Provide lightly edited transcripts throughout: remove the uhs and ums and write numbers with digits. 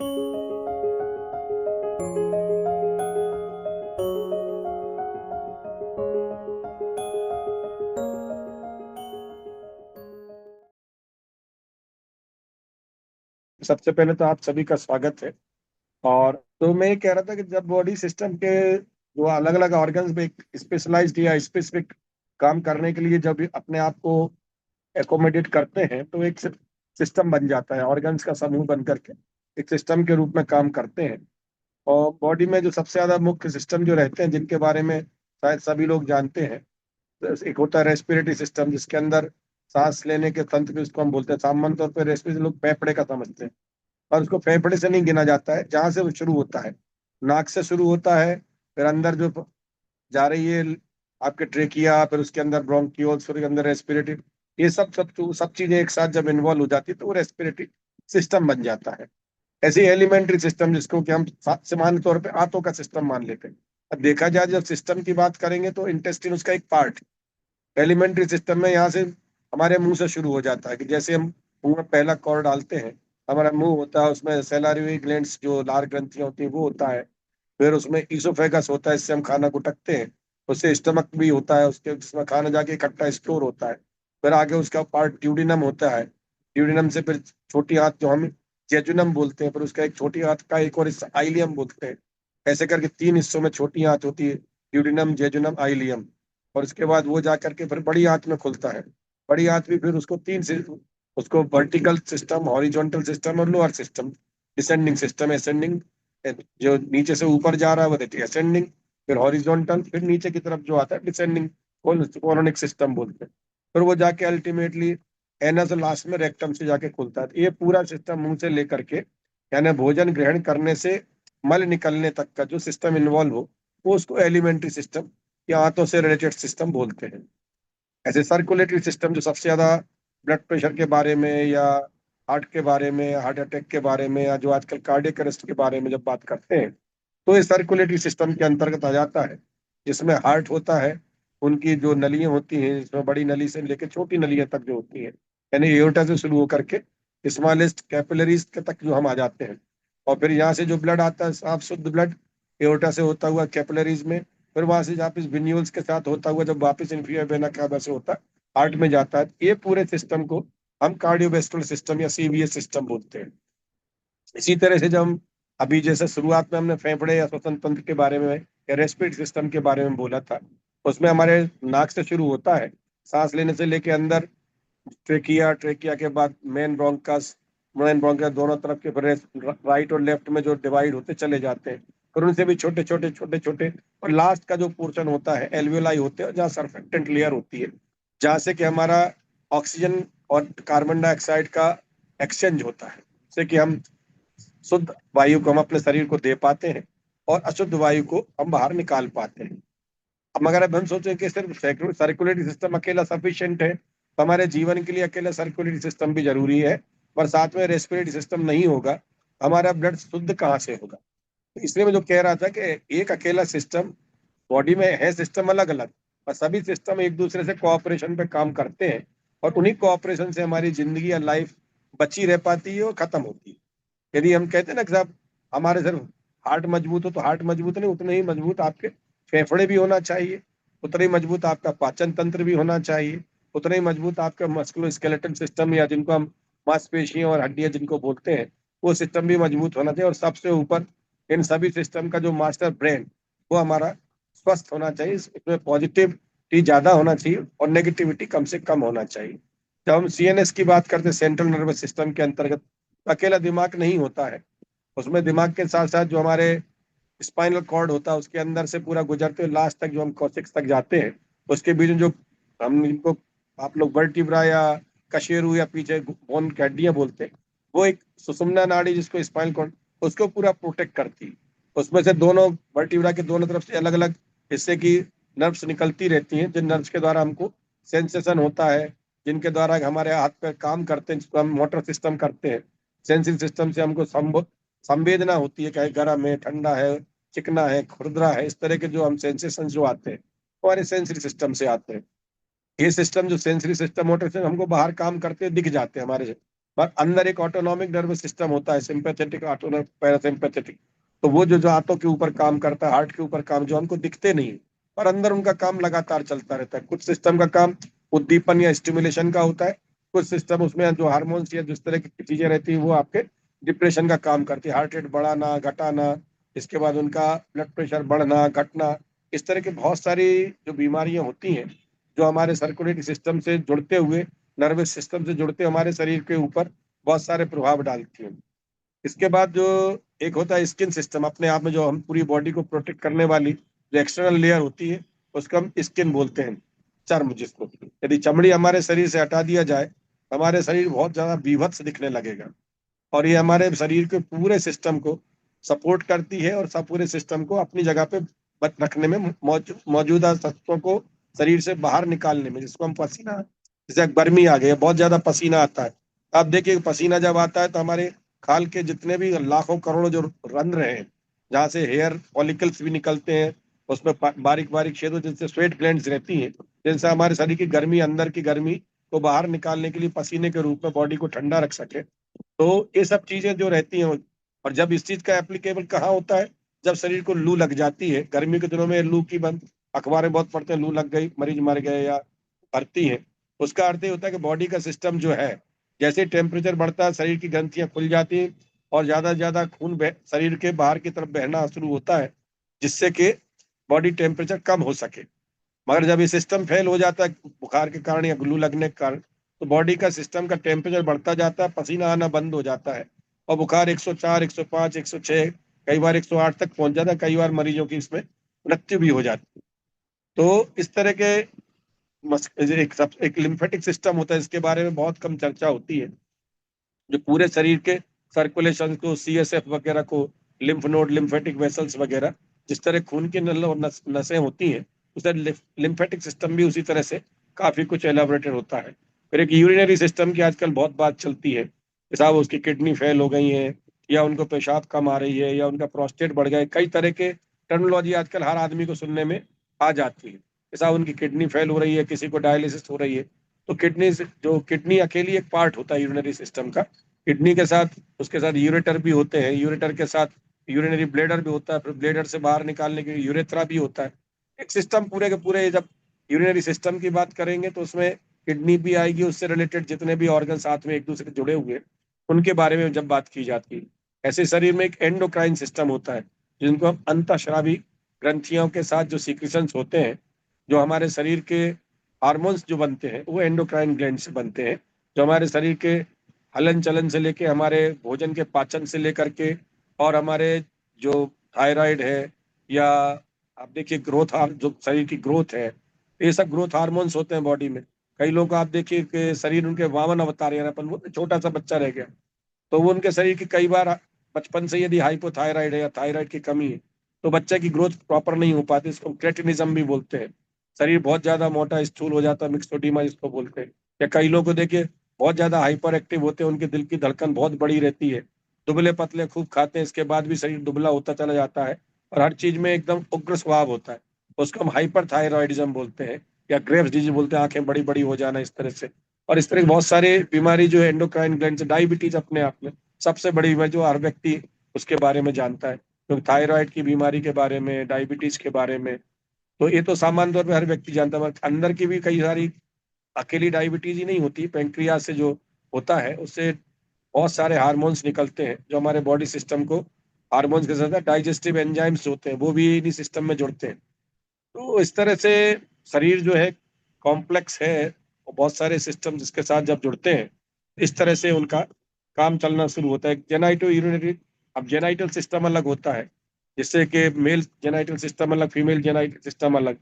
सबसे पहले तो आप सभी का स्वागत है। और तो मैं ये कह रहा था कि जब बॉडी सिस्टम के जो अलग अलग ऑर्गन्स में स्पेशलाइज्ड या स्पेसिफिक काम करने के लिए जब भी अपने आप को एकोमोडेट करते हैं तो एक सिस्टम बन जाता है, ऑर्गन्स का समूह बन करके एक सिस्टम के रूप में काम करते हैं। और बॉडी में जो सबसे ज्यादा मुख्य सिस्टम जो रहते हैं जिनके बारे में शायद सभी लोग जानते हैं, तो एक होता है रेस्पिरेटरी सिस्टम, जिसके अंदर सांस लेने के तंत्र भी उसको हम बोलते हैं। सामान्य तौर पर रेस्पिरेटरी लोग फेफड़े का समझते हैं, और उसको फेफड़े से नहीं गिना जाता है। जहां से वो शुरू होता है, नाक से शुरू होता है, फिर अंदर जो जा रही है आपके ट्रेकिया, फिर उसके अंदर ब्रोंकियोल्स, फिर उसके अंदर रेस्पिरेटरी, ये सब चीजें एक साथ जब इन्वॉल्व हो जाती है तो वो रेस्पिरेटरी सिस्टम बन जाता है। ऐसे एलिमेंट्री सिस्टम, जिसको कि हम सामान्य तौर पे आंतों का सिस्टम मान लेते हैं। अब देखा जाए जब सिस्टम की बात करेंगे तो इंटेस्टिन उसका एक पार्ट। एलिमेंट्री सिस्टम में यहाँ से हमारे मुंह से शुरू हो जाता है कि जैसे हम मुंह में पहला कॉर्ड डालते हैं, हमारा मुंह होता है, उसमें सैलारी ग्लैंड्स जो लार ग्रंथियां होती हैं वो होता है। फिर उसमें ईसोफेगस होता है, इससे हम खाना गुटकते हैं। उससे स्टमक भी होता है, उसके जिसमें खाना जाके इकट्ठा स्टोर होता है। फिर आगे उसका पार्ट ड्यूडिनम होता है। ड्यूडिनम से फिर छोटी आंत जो हम जेजुनम बोलते हैं, फिर उसका एक छोटी आंत का एक और हिस्सा आइलियम बोलते हैं। ऐसे करके तीन हिस्सों में छोटी आंत होती है, ड्यूडिनम, जेजुनम, आइलियम। और उसके बाद वो जा करके फिर बड़ी आंत में खुलता है। बड़ी आंत भी फिर उसको तीन से उसको वर्टिकल सिस्टम, हॉरिजॉन्टल सिस्टम और lower system, descending system, ascending, जो नीचे से ऊपर जा रहा है वो रहती है असेंडिंग, फिर हॉरिजॉन्टल, फिर नीचे की तरफ जो आता है डिसेंडिंग, कोलोनिक सिस्टम बोलते हैं। फिर वो जाके अल्टीमेटली एनस लास्ट में रेक्टम से जाके खुलता है। तो ये पूरा सिस्टम मुंह से लेकर के, यानी भोजन ग्रहण करने से मल निकलने तक का जो सिस्टम इन्वॉल्व हो, वो उसको एलिमेंट्री सिस्टम या आंतों से रिलेटेड सिस्टम बोलते हैं। ऐसे सर्कुलेटरी सिस्टम जो सबसे ज्यादा ब्लड प्रेशर के बारे में या हार्ट के बारे में, हार्ट अटैक के बारे में, या जो आजकल कार्डियक अरेस्ट के बारे में जब बात करते हैं, तो ये सर्कुलेटरी सिस्टम के अंतर्गत आ जाता है। जिसमें हार्ट होता है, उनकी जो नलियां होती हैं, जिसमें बड़ी नली से लेकर छोटी नलियां तक जो होती हैं, यानी एओर्टा से शुरू होकर के स्मॉलेस्ट कैपिलरीज के तक जो हम आ जाते हैं। और फिर यहाँ से जो ब्लड आता है, साफ शुद्ध ब्लड, एओर्टा से होता हुआ कैपिलरीज में, फिर वहां से वापिस विन्यूल्स के साथ होता हुआ जब वापिस इंफीरियर वेना कावा से होता है, हार्ट में जाता है। ये पूरे सिस्टम को हम कार्डियोवेस्कुलर सिस्टम या सीवीएस सिस्टम बोलते हैं। इसी तरह से जब हम अभी जैसे शुरुआत में हमने फेफड़े या श्वसन तंत्र के बारे में या रेस्पिरेटरी सिस्टम के बारे में बोला था, उसमें हमारे नाक से शुरू होता है, सांस लेने से लेके अंदर ट्रेकिया, ट्रेकिया के बाद मेन ब्रोंकस दोनों तरफ के, फिर राइट और लेफ्ट में जो डिवाइड होते चले जाते हैं। फिर उनसे भी छोटे छोटे छोटे छोटे, और लास्ट का जो पोर्शन होता है एल्वियोलाई होते हैं, जहाँ सरफेक्टेंट लेयर होती है, जहाँ से कि हमारा ऑक्सीजन और कार्बन डाइऑक्साइड का एक्सचेंज होता है, जिससे कि हम शुद्ध वायु को हम अपने शरीर को दे पाते हैं और अशुद्ध वायु को हम बाहर निकाल पाते हैं। अब मगर अब हम सोचें कि सिर्फ सर्कुलेटरी सिस्टम अकेला सफिशिएंट है, तो हमारे जीवन के लिए अकेला सर्कुलेटरी सिस्टम भी जरूरी है, पर साथ में रेस्पिरेटरी सिस्टम नहीं होगा, हमारा ब्लड शुद्ध कहाँ से होगा। तो इसलिए मैं जो कह रहा था कि एक अकेला सिस्टम, बॉडी में है सिस्टम अलग अलग, और सभी सिस्टम एक दूसरे से कोऑपरेशन पे काम करते हैं, और उन्हीं कोऑपरेशन से हमारी जिंदगी या लाइफ बची रह पाती है और खत्म होती है। यदि हम कहते हैं ना कि साहब हमारे सिर्फ हार्ट मजबूत हो, तो हार्ट मजबूत नहीं, उतने ही मजबूत आपके फेफड़े भी होना चाहिए, उतना ही मजबूत आपका पाचन तंत्र भी होना चाहिए, उतना ही मजबूत आपका मस्कुलो स्केलेटन सिस्टम, या जिनको हम मांसपेशियां और हड्डियां जिनको बोलते हैं, वो सिस्टम भी मजबूत होना चाहिए। और सबसे ऊपर इन सभी सिस्टम का जो मास्टर ब्रेन, वो हमारा स्वस्थ होना चाहिए, इसमें पॉजिटिविटी ज्यादा होना चाहिए और नेगेटिविटी कम से कम होना चाहिए। जब हम सीएनएस की बात करते हैं, सेंट्रल नर्वस सिस्टम के अंतर्गत, अकेला दिमाग नहीं होता है। उसमें दिमाग के साथ साथ जो हमारे स्पाइनल कॉर्ड होता है, उसके अंदर से पूरा गुजरते हुए लास्ट तक जो हम कोशिक्स तक जाते हैं, उसके बीच में जो हम इनको आप लोग वर्टिब्रा या कशेरु या पीछे बोन की हड्डियां बोलते हैं, वो एक सुषुम्ना नाड़ी जिसको स्पाइनल कॉर्ड, उसको पूरा प्रोटेक्ट करती है। उसमें से दोनों वर्टिब्रा के दोनों तरफ से अलग अलग हिस्से की नर्व्स निकलती रहती हैं, जिन नर्व्स के द्वारा हमको सेंसेशन होता है, जिनके द्वारा हमारे हाथ पैर काम करते हैं, जिसको हम मोटर सिस्टम करते हैं। सेंसिंग सिस्टम से हमको संवेदना होती है, चाहे गर्म है, ठंडा है, चिकना है, खुरदरा है, इस तरह के जो हम सेंसेशन जो आते हैं, वो हमारे सेंसरी सिस्टम से आते हैं। ये सिस्टम जो सेंसरी सिस्टम, मोटर से हमको बाहर काम करते दिख जाते हैं हमारे पर अंदर एक ऑटोनॉमिक नर्वस सिस्टम होता है, सिंपैथेटिक, ऑटोनॉमिक, पैरासिम्पैथेटिक। तो वो जो जो हाथों के ऊपर काम करता है, हार्ट के ऊपर काम, जो हमको दिखते नहीं, पर अंदर उनका काम लगातार चलता रहता है। कुछ सिस्टम का काम उद्दीपन या स्टिमुलेशन का होता है, कुछ सिस्टम उसमें जो हार्मोन्स या जिस तरह की चीजें रहती है वो आपके डिप्रेशन का काम करती है, हार्ट रेट बढ़ाना घटाना, इसके बाद उनका ब्लड प्रेशर बढ़ना घटना। इस तरह की बहुत सारी जो बीमारियां होती हैं, जो हमारे सर्कुलेटरी सिस्टम से जुड़ते हुए, नर्वस सिस्टम से जुड़ते हमारे शरीर के ऊपर बहुत सारे प्रभाव डालती हैं। इसके बाद जो एक होता है स्किन सिस्टम, अपने आप में जो हम पूरी बॉडी को प्रोटेक्ट करने वाली जो एक्सटर्नल लेयर होती है, उसको हम स्किन बोलते हैं, चर्म जिसको। यदि चमड़ी हमारे शरीर से हटा दिया जाए तो हमारे शरीर बहुत ज्यादा बीभत्स दिखने लगेगा। और ये हमारे शरीर के पूरे सिस्टम को सपोर्ट करती है, और सब पूरे सिस्टम को अपनी जगह पे रखने में, मौजूदा तत्वों को शरीर से बाहर निकालने में, जिसको हम पसीना, जैसे गर्मी आ गई है, बहुत ज्यादा पसीना आता है। आप देखिए पसीना जब आता है तो हमारे खाल के जितने भी लाखों करोड़ों जो रंध्र हैं, जहाँ से हेयर फॉलिकल्स भी निकलते हैं, उसमें बारीक बारीक छेदों, जिनसे स्वेट ग्लैंड्स रहती हैं, जिनसे हमारे शरीर की गर्मी, अंदर की गर्मी को बाहर निकालने के लिए पसीने के रूप में बॉडी को ठंडा रख सके। तो ये सब चीजें जो रहती हैं। और जब इस चीज का एप्लीकेबल कहाँ होता है, जब शरीर को लू लग जाती है, गर्मी के दिनों में लू की बंद, अखबार में बहुत पढ़ते हैं, लू लग गई, मरीज मर गए या भर्ती है। उसका अर्थ ये होता है कि बॉडी का सिस्टम जो है, जैसे टेम्परेचर बढ़ता है शरीर की ग्रंथियां खुल जाती हैं, और ज्यादा से ज्यादा खून शरीर के बाहर की तरफ बहना शुरू होता है, जिससे कि बॉडी टेम्परेचर कम हो सके। मगर जब ये सिस्टम फेल हो जाता है बुखार के कारण या ग्लू लगने के कारण, तो बॉडी का सिस्टम का टेम्परेचर बढ़ता जाता है, पसीना आना बंद हो जाता है, और बुखार 104, 105, 106, कई बार 108 तक पहुंच जाता है। कई बार मरीजों की इसमें मृत्यु भी हो जाती है। तो इस तरह के एक लिम्फेटिक सिस्टम होता है, इसके बारे में बहुत कम चर्चा होती है, जो पूरे शरीर के सर्कुलेशन को, सीएसएफ वगैरह को, लिम्फ नोड, लिम्फेटिक वेसल्स वगैरह, जिस तरह खून की नल और नसें होती हैं, उस तरह लिम्फेटिक सिस्टम भी उसी तरह से काफी कुछ एलाबोरेटेड होता है। फिर एक यूरिनरी सिस्टम की आजकल बहुत बात चलती है कि साहब उसकी किडनी फेल हो गई है, या उनको पेशाब कम आ रही है, या उनका प्रोस्टेट बढ़ गया है। कई तरह के टर्मिनोलॉजी आजकल हर आदमी को सुनने में आ जाती है कि साहब उनकी किडनी फेल हो रही है, किसी को डायलिसिस हो रही है। तो किडनी अकेली एक पार्ट होता है यूरिनरी सिस्टम का। किडनी के साथ, उसके साथ यूरेटर भी होते हैं, यूरेटर के साथ यूरिनरी ब्लेडर भी होता है, फिर ब्लेडर से बाहर निकालने के लिए यूरेथ्रा भी होता है। एक सिस्टम पूरे के पूरे, जब यूरिनरी सिस्टम की बात करेंगे तो उसमें किडनी भी आएगी, उससे रिलेटेड जितने भी ऑर्गन साथ में एक दूसरे से जुड़े हुए हैं, उनके बारे में जब बात की जाती है। ऐसे शरीर में एक एंडोक्राइन सिस्टम होता है, जिनको हम अंतःस्रावी ग्रंथियों के साथ जो सीक्रेशंस होते हैं, जो हमारे शरीर के हार्मोन्स जो बनते हैं, वो एंडोक्राइन ग्लैंड से बनते हैं, जो हमारे शरीर के हलन चलन से लेके, हमारे भोजन के पाचन से लेकर के, और हमारे जो थायराइड है, या आप देखिए ग्रोथ जो शरीर की ग्रोथ है, ये सब ग्रोथ हार्मोन्स होते हैं बॉडी में। कई लोग आप देखिए कि शरीर उनके वामन अवतार, यानी अपन वो छोटा सा बच्चा रह गया, तो वो उनके शरीर की कई बार बचपन से यदि हाइपोथायराइड है या थायराइड की कमी है, तो बच्चे की ग्रोथ प्रॉपर नहीं हो पाती, इसको क्रेटिनिज्म भी बोलते हैं। शरीर बहुत ज्यादा मोटा स्थूल हो जाता है, मिक्सोडीमा जिसको बोलते हैं। या कई लोग को देखिए बहुत ज्यादा हाइपर एक्टिव होते हैं, उनके दिल की धड़कन बहुत बड़ी रहती है, दुबले पतले खूब खाते हैं, इसके बाद भी शरीर दुबला होता चला जाता है, और हर चीज में एकदम उग्र स्वभाव होता है। उसको हम हाइपर थायरॉइडिज्म बोलते हैं, या ग्रेव्स डिजीज बोलते हैं, आंखें बड़ी बड़ी हो जाना इस तरह से। और इस तरह की बहुत सारे बीमारी जो है एंडोक्राइन ग्लैंड से, डायबिटीज अपने आप में सबसे बड़ी बीमारी जो हर व्यक्ति उसके बारे में जानता है, तो थायराइड की बीमारी के बारे में, डायबिटीज के बारे में, तो ये तो सामान्य तौर पे हर व्यक्ति जानता है। मगर अंदर की भी कई सारी, अकेली डायबिटीज ही नहीं होती, पेंक्रियाज से जो होता है उससे बहुत सारे हार्मोन्स निकलते हैं, जो हमारे बॉडी सिस्टम को, हार्मोन्स के साथ डाइजेस्टिव एंजाइम्स होते हैं, वो भी इन्हीं सिस्टम में जुड़ते हैं। तो इस तरह से शरीर जो है कॉम्प्लेक्स है, और बहुत सारे सिस्टम जिसके साथ जब जुड़ते हैं, इस तरह से उनका काम चलना शुरू होता है। जेनाइटो यूरिनरी, अब जेनाइटल सिस्टम अलग होता है, जिससे कि मेल जेनाइटल सिस्टम अलग, फीमेल जेनाइटल सिस्टम अलग।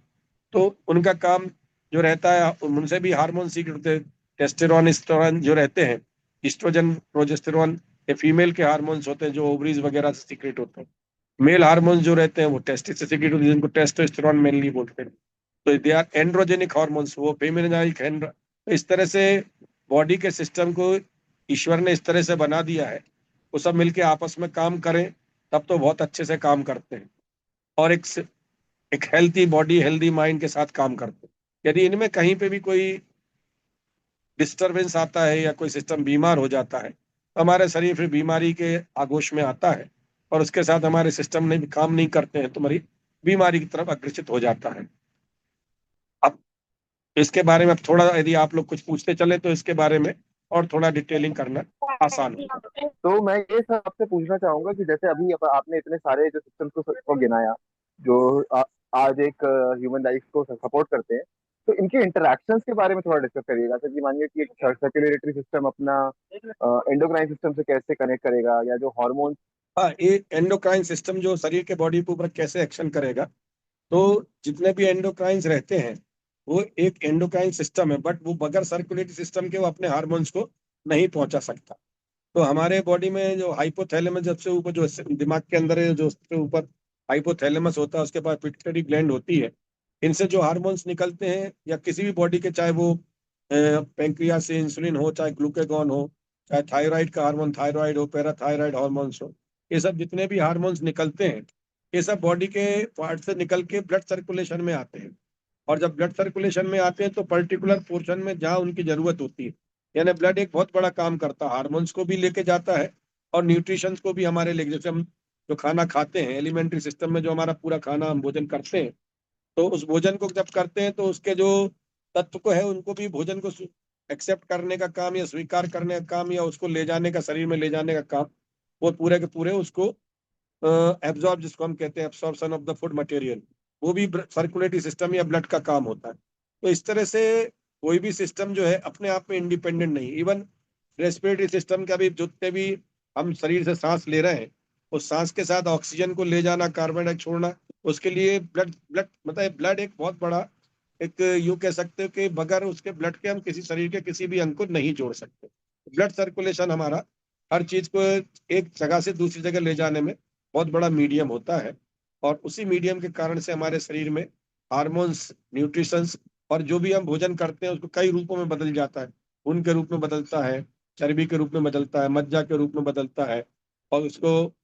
तो उनका काम जो रहता है, उनसे भी हार्मोन सीक्रेट होते हैं, टेस्टेरोन, स्टेरोन जो रहते हैं, ईस्ट्रोजन, प्रोजेस्टेरोन, ये फीमेल के हार्मोन्स होते हैं, जो ओवरीज वगैरह से सीक्रेट होते हैं। मेल हार्मोन्स जो रहते हैं वो टेस्टिस से सीक्रेट होते हैं, जिनको टेस्टोस्टेरोन मेनली बोलते हैं। तो दे आर एंड्रोजेनिक हार्मोन्स, वो फेमिनिक है। तो इस तरह से बॉडी के सिस्टम को ईश्वर ने इस तरह से बना दिया है, वो सब मिलके आपस में काम करें, तब तो बहुत अच्छे से काम करते हैं, और एक हेल्थी बॉडी, हेल्थी माइंड के साथ काम करते हैं। यदि इनमें कहीं पे भी कोई डिस्टरबेंस आता है या कोई सिस्टम बीमार हो जाता है तो हमारे शरीर फिर बीमारी के आगोश में आता है, और उसके साथ हमारे सिस्टम ने भी काम नहीं करते हैं तो हमारी बीमारी की तरफ अग्रसित हो जाता है। अब इसके बारे में अब थोड़ा यदि आप लोग कुछ पूछते चले तो इसके बारे में और थोड़ा डिटेलिंग करना आसान हो। तो मैं ये सब आपसे पूछना चाहूंगा कि जैसे अभी आपने इतने सारे जो सिस्टम्स को गिनाया, जो आज एक ह्यूमन लाइफ को सपोर्ट करते हैं, तो इनके इंटरेक्शंस के बारे में थोड़ा डिस्कस करिएगा। जैसे कि मानिए कि एक सर्कुलेटरी सिस्टम अपना एंडोक्राइन सिस्टम से कैसे कनेक्ट करेगा, या जो हार्मोन। हाँ, ये एंडोक्राइन सिस्टम जो शरीर के बॉडी के ऊपर कैसे एक्शन करेगा, तो जितने भी एंडोक्राइंस रहते हैं वो एक एंडोक्राइन सिस्टम है, बट वो बगैर सर्कुलेटरी सिस्टम के वो अपने हार्मोन्स को नहीं पहुंचा सकता। तो हमारे बॉडी में जो हाइपोथैलेमस जब से ऊपर, जो दिमाग के अंदर है, जो उसके ऊपर हाइपोथैलेमस होता है, उसके बाद पिट्यूटरी ग्लैंड होती है, इनसे जो हार्मोन्स निकलते हैं या किसी भी बॉडी के, चाहे वो पेंक्रियास से इंसुलिन हो, चाहे ग्लूकेगॉन हो, चाहे थायराइड का हार्मोन थायराइड हो, पैराथायराइड हार्मोन्स हो, ये सब जितने भी हार्मोन्स निकलते हैं ये सब बॉडी के पार्ट से निकल के ब्लड सर्कुलेशन में आते हैं। और जब ब्लड सर्कुलेशन में आते हैं तो पर्टिकुलर पोर्शन में जहाँ उनकी जरूरत होती है, यानी ब्लड एक बहुत बड़ा काम करता है, हार्मोन्स को भी लेके जाता है और न्यूट्रिशन को भी हमारे लेके, जैसे हम जो खाना खाते हैं एलिमेंट्री सिस्टम में, जो हमारा पूरा खाना हम भोजन करते हैं, तो उस भोजन को जब करते हैं तो उसके जो तत्व को है उनको भी भोजन को एक्सेप्ट करने का काम या स्वीकार करने का काम या उसको ले जाने का, शरीर में ले जाने का काम, वो पूरे के पूरे उसको एब्जॉर्ब, जिसको हम कहते हैं absorption of the food material, वो भी सर्कुलेटरी सिस्टम या ब्लड का काम होता है। तो इस तरह से कोई भी सिस्टम जो है अपने आप में इंडिपेंडेंट नहीं, इवन रेस्पिरेटरी सिस्टम का भी, जितने भी हम शरीर से सांस ले रहे हैं उस सांस के साथ ऑक्सीजन को ले जाना, कार्बन डाइऑक्साइड छोड़ना, उसके लिए ब्लड ब्लड मतलब ब्लड एक बहुत बड़ा, एक यूं कह सकते हो कि बगैर उसके ब्लड के हम किसी शरीर के किसी भी अंग को नहीं जोड़ सकते। ब्लड सर्कुलेशन हमारा हर चीज को एक जगह से दूसरी जगह ले जाने में बहुत बड़ा मीडियम होता है, और उसी मीडियम के कारण से हमारे शरीर में हार्मोन्स, न्यूट्रिशंस और जो भी हम भोजन करते हैं उसको कई रूपों में बदल जाता है। खून के रूप में बदलता है, चर्बी के रूप में बदलता है, मज्जा के रूप में बदलता है, और उसको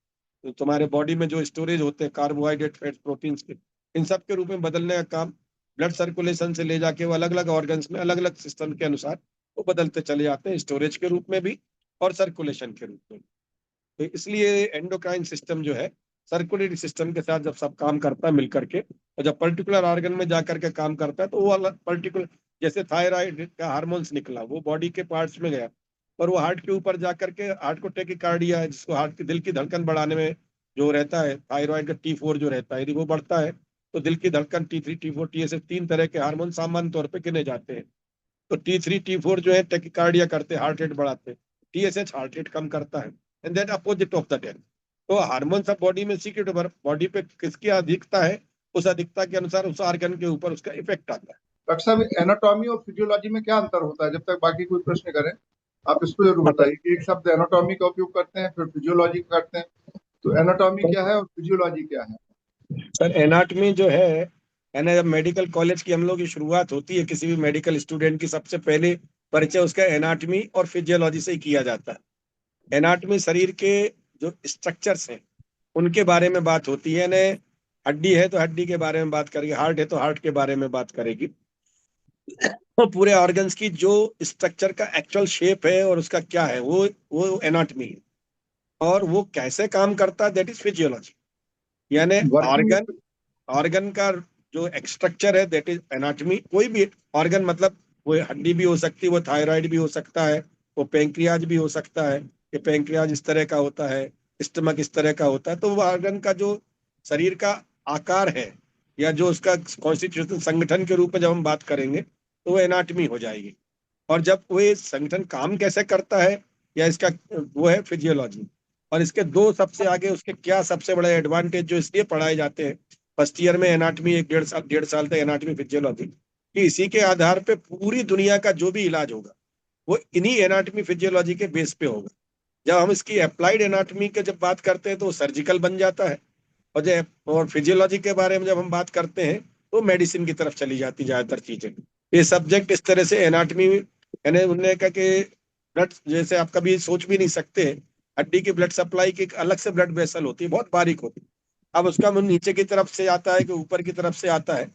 तुम्हारे बॉडी में जो स्टोरेज होते हैं कार्बोहाइड्रेट, फैट्स, प्रोटीन्स के, इन सब के रूप में बदलने का काम ब्लड सर्कुलेशन से ले जाके वो अलग अलग ऑर्गन्स में अलग अलग सिस्टम के अनुसार वो बदलते चले जाते हैं, स्टोरेज के रूप में भी और सर्कुलेशन के रूप में। तो इसलिए एंडोक्राइन सिस्टम जो है सर्कुलेटरी सिस्टम के साथ जब सब काम करता है मिलकर के, और जब पर्टिकुलर ऑर्गन में जाकर के काम करता है तो वो अलग पर्टिकुलर, जैसे थायराइड का हार्मोन्स निकला वो बॉडी के पार्ट्स में गया, पर वो हार्ट के ऊपर जाकर के हार्ट को टेकिकार्डिया है, जिसको हार्ट की दिल की धड़कन बढ़ाने में जो रहता है, थायराइड का T4 जो रहता है, यदि वो बढ़ता है तो दिल की धड़कन T3 T4 TSH, तीन तरह के हार्मोन सामान्य तौर पर गिने जाते हैं। तो T3 T4 जो है टेकिकार्डिया करते हैं, हार्ट रेट बढ़ाते हैं, TSH हार्ट रेट कम करता है, and then opposite of the death. तो हार्मोन सब बॉडी में सीक्रेट, बॉडी पे किसकी अधिकता है उस अधिकता के अनुसार उस ऑर्गन के ऊपर उसका इफेक्ट आता है। डॉक्टर साहब, एनाटॉमी और फिजियोलॉजी में क्या अंतर होता है? जब तक बाकी कोई प्रश्न करें आप इसको जरूर मतलब बताइए कि एक शब्द एनाटॉमी का उपयोग करते हैं, फिर फिजियोलॉजी करते हैं, तो एनाटॉमी क्या है और फिजियोलॉजी क्या है? सर एनाटॉमी जो है, यानी जब मेडिकल कॉलेज की हम लोग की शुरुआत होती है किसी भी मेडिकल स्टूडेंट की, सबसे पहले परिचय उसका एनाटॉमी और फिजियोलॉजी से ही किया जाता है। एनाटॉमी शरीर के जो स्ट्रक्चर्स हैं उनके बारे में बात होती है, यानी हड्डी है तो हड्डी के बारे में बात करेगी, हार्ट है तो हार्ट के बारे में बात करेगी, तो पूरे ऑर्गन्स की जो स्ट्रक्चर का एक्चुअल शेप है और उसका क्या है वो एनाटॉमी है। और वो कैसे काम करता है दैट इज फिजियोलॉजी, यानी वर्किंग। ऑर्गन, ऑर्गन का जो स्ट्रक्चर है दैट इज एनाटॉमी। कोई भी ऑर्गन, मतलब वो हड्डी भी हो सकती है, वो थायराइड भी हो सकता है, वो पेंक्रियाज भी हो सकता है, कि पेंक्रियाज इस तरह का होता है, स्टमक इस तरह का होता है, तो वो ऑर्गन का जो शरीर का आकार है या जो उसका कॉन्स्टिट्यूशन संगठन के रूप में जब हम बात करेंगे तो वो एनाटॉमी हो जाएगी। और जब वो ये संगठन काम कैसे करता है या इसका, वो है फिजियोलॉजी। और इसके दो सबसे आगे उसके क्या सबसे बड़े एडवांटेज जो इसलिए पढ़ाए जाते हैं फर्स्ट ईयर में, एनाटॉमी एक डेढ़ साल तक एनाटॉमी फिजियोलॉजी, कि इसी के आधार पे पूरी दुनिया का जो भी इलाज होगा वो इन्हीं एनाटॉमी फिजियोलॉजी के बेस पे होगा। जब हम इसकी अप्लाइड एनाटॉमी के जब बात करते हैं तो वो सर्जिकल बन जाता है, और जब और फिजियोलॉजी के बारे में जब हम बात करते हैं तो मेडिसिन की तरफ चली जाती ज्यादातर चीजें। ये सब्जेक्ट इस तरह से एनाटॉमी, यानी उन्होंने कहा कि ब्लड, जैसे आप कभी सोच भी नहीं सकते, हड्डी की ब्लड सप्लाई की एक अलग से ब्लड वेसल होती है, बहुत बारीक होती है। अब उसका मुंह नीचे की तरफ से आता है कि ऊपर की तरफ से आता है,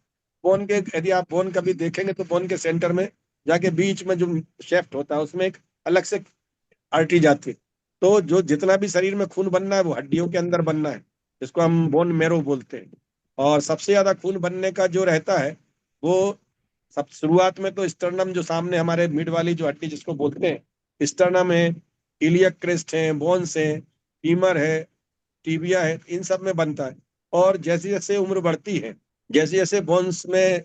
बोन के, यदि आप बोन कभी देखेंगे तो बोन के सेंटर में जाके बीच में जो शेफ्ट होता है उसमें एक अलग से आर्टरी जाती है। तो जो जितना भी शरीर में खून बनना है वो हड्डियों के अंदर बनना है, जिसको हम बोन मैरो बोलते हैं। और सबसे ज्यादा खून बनने का जो रहता है वो सब शुरुआत में तो स्टर्नम, जो सामने हमारे मिड वाली जो हड्डी जिसको बोलते हैं, स्टर्नम है, इलियक क्रेस्ट है, बोन्स है, फीमर है, टीबिया है, इन सब में बनता है। और जैसे जैसे उम्र बढ़ती है, जैसे जैसे बोन्स में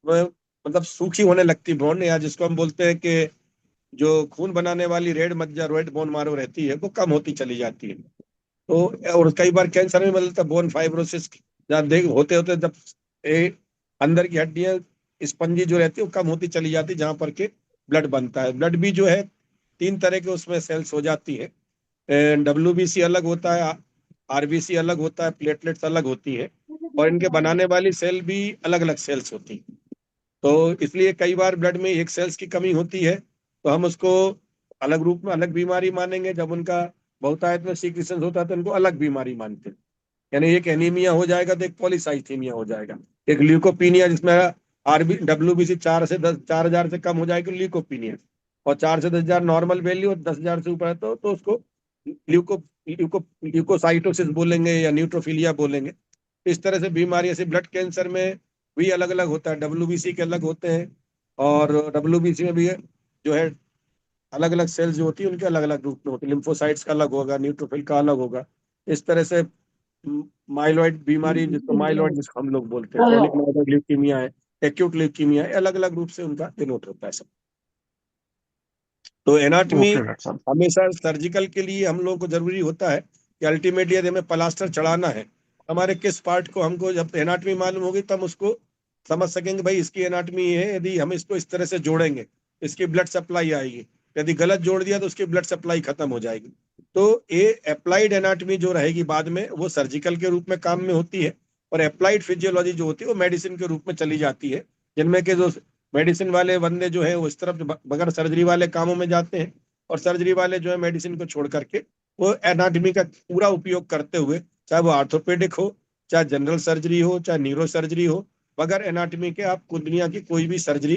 मतलब सूखी होने लगती बोन, या जिसको हम बोलते हैं कि जो खून बनाने वाली रेड मज्जा, रेड बोन मारो रहती है, वो कम होती चली जाती है। तो और कई बार कैंसर में बदलता है बोन फाइब्रोसिस, जहाँ देख होते होते जब अंदर की हड्डियां स्पंजी जो रहती है वो कम होती चली जाती है, जहां पर के ब्लड बनता है। ब्लड भी जो है 3 तरह के उसमें सेल्स हो जाती है। WBC अलग होता है, RBC अलग होता है, प्लेटलेट्स अलग होती है, और इनके बनाने वाली सेल भी अलग अलग सेल्स होती है। तो इसलिए कई बार ब्लड में एक सेल्स की कमी होती है तो हम उसको अलग रूप में अलग बीमारी मानेंगे। जब उनका बहुतायत में सीक्रेशन होता है तो उनको अलग बीमारी मानते हैं। यानी एक एनीमिया हो जाएगा तो एक पॉलीसाइथीमिया हो जाएगा, एक ल्यूकोपीनिया जिसमें WBC 4 से 10 4 हजार से कम हो जाएगी ल्यूकोपीनिया, और 4 से 10 हजार नॉर्मल वैल्यू, और 10 हजार से ऊपर है तो उसको ल्यूको ल्यूको ल्यूकोसाइटोसिस बोलेंगे या न्यूट्रोफिलिया बोलेंगे। इस तरह से बीमारी, ऐसे ब्लड कैंसर में भी अलग अलग होता है, WBC के अलग होते हैं, और WBC में भी जो है अलग अलग सेल्स जो होती है उनके अलग अलग रूप में होती है, लिम्फोसाइट्स का अलग होगा, न्यूट्रोफिल का अलग होगा। इस तरह से माइलॉइड बीमारी, जिसको माइलॉइड जिसको हम लोग बोलते हैं, क्रॉनिक माइलॉइड ल्यूकीमिया है, एक्यूट ल्यूकीमिया है, अलग अलग रूप से उनका डिनोट होता है सब। तो एनाटॉमी ओके डॉक्टर साहब। हमेशा सर्जिकल के लिए हम लोगों को जरूरी होता है कि अल्टीमेटली यदि हमें प्लास्टर चढ़ाना है, हमारे किस पार्ट को, हमको जब एनाटॉमी मालूम होगी तब उसको समझ सकेंगे भाई इसकी एनाटॉमी ये है, यदि हम इसको इस तरह से जोड़ेंगे इसकी ब्लड सप्लाई आएगी, यदि गलत जोड़ दिया तो उसकी ब्लड सप्लाई खत्म हो जाएगी। तो ये अप्लाइड एनाटॉमी जो रहेगी बाद में वो सर्जिकल के रूप में काम में होती है, और अप्लाइड फिजियोलॉजी जो होती है वो मेडिसिन के रूप में चली जाती है, जिनमें के जो मेडिसिन वाले बंदे जो है वो इस तरफ बगैर सर्जरी वाले कामों में जाते हैं, और सर्जरी वाले जो है मेडिसिन को छोड़ करके वो एनाटॉमी का पूरा उपयोग करते हुए, चाहे वो आर्थोपेडिक हो, चाहे जनरल सर्जरी हो, चाहे न्यूरो सर्जरी हो, बगैर एनाटॉमी के आप दुनिया की कोई भी सर्जरी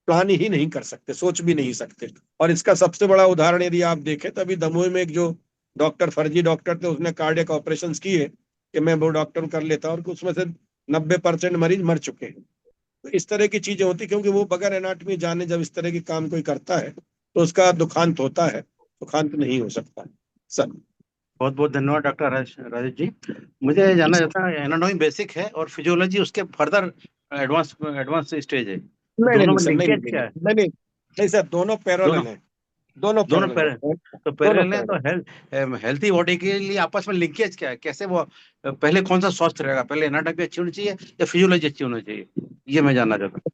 प्लान ही नहीं कर सकते, सोच भी नहीं सकते। और इसका सबसे बड़ा उदाहरण यदि आप देखें तो अभी दमोह में एक जो डॉक्टर, फर्जी डॉक्टर थे, उसने कार्डियक ऑपरेशन किए कि मैं वो डॉक्टर कर लेता, और उसमें से 90% मरीज मर चुके हैं। तो इस तरह की चीजें होती, क्योंकि वो बगैर एनाटॉमी जाने जब इस तरह की काम कोई करता है तो उसका दुखांत होता है, दुखांत नहीं हो सकता है सर। बहुत बहुत धन्यवाद डॉक्टर राजेश जी। मुझे जानना चाहता है, एनाटॉमी बेसिक है और फिजियोलॉजी उसके फर्दर एडवांस एडवांस स्टेज है, तो नहीं नहीं दोनों नहीं में सर, नहीं लिंकेज नहीं क्या नहीं है? नहीं नहीं नहीं सर, दोनों दोनों पैरेलल हैं, दोनों दोनों पैरेलल पैर हैं, तो दोनों पैरेलल है, तो पैरेलल। हेल्थी बॉडी के लिए आपस में लिंकेज क्या है, कैसे वो पहले कौन सा स्वस्थ रहेगा, पहले एनाटॉमी अच्छी होनी चाहिए या फिजियोलॉजी अच्छी होनी चाहिए, ये मैं जानना चाहता हूँ।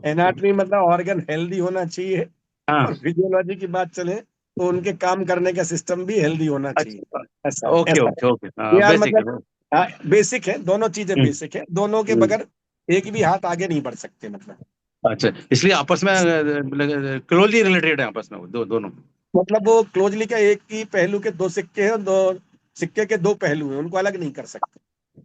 एनाटॉमी मतलब ऑर्गन हेल्दी होना चाहिए, हाँ, और फिजियोलॉजी की बात चले तो उनके काम करने का सिस्टम भी हेल्दी होना चाहिए। अच्छा, ऐसा है, ओके ऐसा ओके ओके, है हाँ यार, बेसिक मतलब है। बेसिक है, दोनों चीजें हम्म, बेसिक है, दोनों के हम्म, बगैर एक भी हाथ आगे नहीं बढ़ सकते मतलब। अच्छा, इसलिए आपस में क्लोजली रिलेटेड है आपस में वो दोनों। मतलब वो क्लोजली का एक ही पहलू के दो सिक्के हैं, दो सिक्के के दो पहलू हैं, उनको अलग नहीं कर सकते।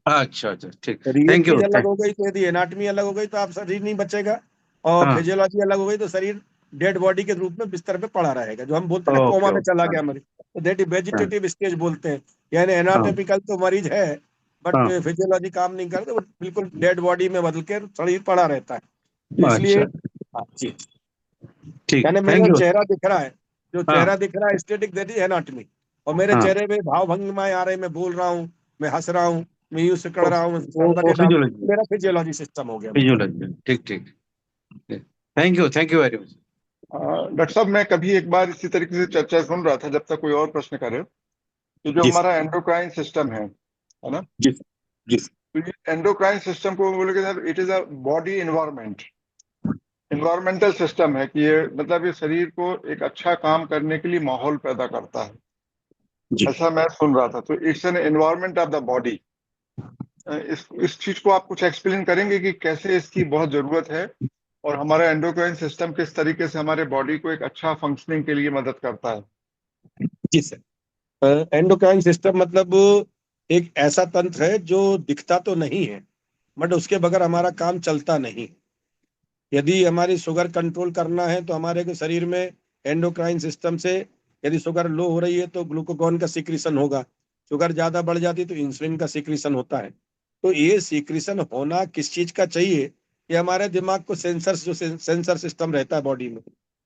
अच्छा अच्छा, ठीक, यदि एक थैंक चीज यू, अलग हो गई तो, यदि एनाटॉमी अलग हो गई तो आप शरीर नहीं बचेगा, और हाँ, फिजियोलॉजी अलग हो गई तो शरीर डेड बॉडी के रूप में बिस्तर पे पड़ा रहेगा, जो हम बोलते हैं ना ओके कोमा में चला ओके, गया मरीज, तो दैट इज हाँ वेजिटेटिव स्टेज बोलते हैं। यानी हाँ एनाटॉमिकल तो मरीज है, बट हाँ, फिजियोलॉजी काम नहीं करते, वो बिल्कुल डेड बॉडी में बदल के शरीर पड़ा रहता है। तो इसलिए अच्छा, हाँ जी, ठीक, यानी मेरा थैंक यू, चेहरा दिख रहा है, जो हाँ चेहरा दिख रहा है स्टेटिक, दैट इज एनाटॉमी। और मेरे हाँ, चेहरे में भाव भंगिमाएं आ रही, मैं बोल रहा हूँ, मैं हंस रहा हूँ, मैं यूं सिकड़ रहा हूँ, सर वो बकेट आप, फिजियोलॉजी, मेरा फिजियोलॉजी सिस्टम हो गया मतलब। फिजियोलॉजी, ठीक ठीक, thank you very much. Doctor साहब, मैं कभी एक बार इसी तरीके से चर्चा सुन रहा था, जब तक कोई और प्रश्न करे, कि जो जी हमारा एंडोक्राइन सिस्टम है ना, जी जी तो ये एंडोक्राइन सिस्टम को बोलोगे sir, it is a body environment, environmental system है, कि ये मतलब ये शरीर को एक अच्छा काम करने के लिए माहौल पैदा करता है, जी। ऐसा मैं सुन रहा था। तो it's an environment of the body. इस चीज को आप कुछ एक्सप्लेन करेंगे कि कैसे इसकी बहुत जरूरत है, और हमारा एंडोक्राइन सिस्टम किस तरीके से हमारे बॉडी को एक अच्छा फंक्शनिंग के लिए मदद करता है? जी सर, एंडोक्राइन सिस्टम मतलब एक ऐसा तंत्र है जो दिखता तो नहीं है, बट उसके बगैर हमारा काम चलता नहीं। यदि हमारी शुगर कंट्रोल करना है तो हमारे को शरीर में एंडोक्राइन सिस्टम से यदि शुगर लो हो रही है तो ग्लूकागॉन का सिक्रीशन होगा, शुगर ज्यादा बढ़ जाती है तो इंसुलिन का सिक्रीशन होता है। तो ये सिक्रीशन होना किस चीज का चाहिए, ये हमारे दिमाग को सेंसर जो सेंसर सिस्टम रहता है बॉडी में,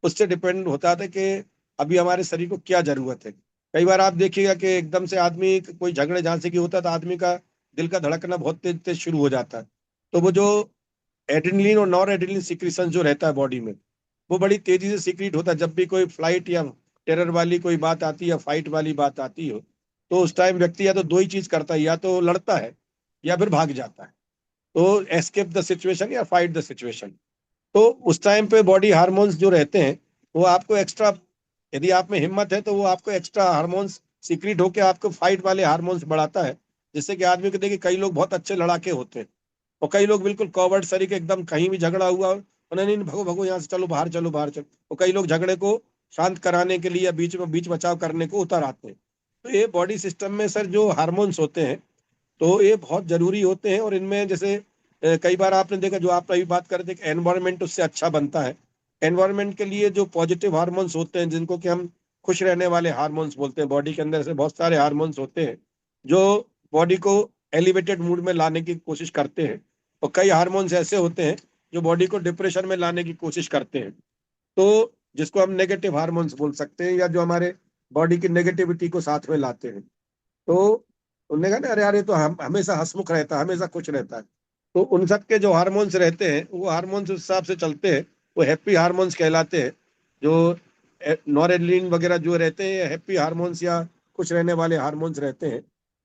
उससे डिपेंड होता है कि अभी हमारे शरीर को क्या जरूरत है। कई बार आप देखिएगा कि एकदम से आदमी कोई झगड़े झांसे की होता है तो आदमी का दिल का धड़कना बहुत तेज तेज शुरू हो जाता है। तो वो जो एड्रेनलिन और नॉर एड्रेनलिन सिक्रीशन जो रहता है बॉडी में, वो बड़ी तेजी से सिक्रीट होता है जब भी कोई फ्लाइट या टेरर वाली कोई बात आती है या फाइट वाली बात आती हो। तो उस टाइम व्यक्ति या तो दो ही चीज करता है, या तो लड़ता है या फिर भाग जाता है, तो एस्केप द सिचुएशन या फाइट द सिचुएशन। तो उस टाइम पे बॉडी हार्मोन्स जो रहते हैं वो आपको एक्स्ट्रा, यदि आप में हिम्मत है तो वो आपको एक्स्ट्रा हार्मोन्स सीक्रेट होकर आपको फाइट वाले हार्मोन्स बढ़ाता है। जिससे कि आदमी को देखिए कई लोग बहुत अच्छे लड़ाके होते हैं और कई लोग बिल्कुल कॉवर्ड सरी के, एकदम कहीं भी झगड़ा हुआ उन्हें नहीं, भगो भगो यहाँ से, चलो बाहर चलो बाहर चलो, और कई लोग झगड़े को शांत कराने के लिए या बीच में बीच बचाव करने को उतर आते हैं। तो ये बॉडी सिस्टम में सर जो हार्मोन्स होते हैं तो ये बहुत जरूरी होते हैं। और इनमें जैसे कई बार आपने देखा, जो आप अभी बात कर रहे थे कि एनवायरनमेंट उससे अच्छा बनता है, एनवायरनमेंट के लिए जो पॉजिटिव हार्मोन्स होते हैं जिनको कि हम खुश रहने वाले हार्मोन्स बोलते हैं, बॉडी के अंदर से बहुत सारे हार्मोन्स होते हैं जो बॉडी को एलिवेटेड मूड में लाने की कोशिश करते हैं, और कई हार्मोन्स ऐसे होते हैं जो बॉडी को डिप्रेशन में लाने की कोशिश करते हैं। तो जिसको हम नेगेटिव हार्मोन्स बोल सकते हैं, या जो हमारे बॉडी की नेगेटिविटी को साथ में लाते हैं। तो उन्होंने कहा ना, अरे यार ये तो हम हमेशा हंसमुख रहता है, हमेशा खुश रहता है। तो उन सब के जो हार्मोन्स रहते हैं वो हार्मोन्स उस हिसाब से चलते हैं, वो हैप्पी हार्मोन्स कहलाते हैं। जो नॉरेड्रेनालिन वगैरह जो रहते हैं हैप्पी हार्मोन्स या खुश रहने वाले हार्मोन्स रहते हैं।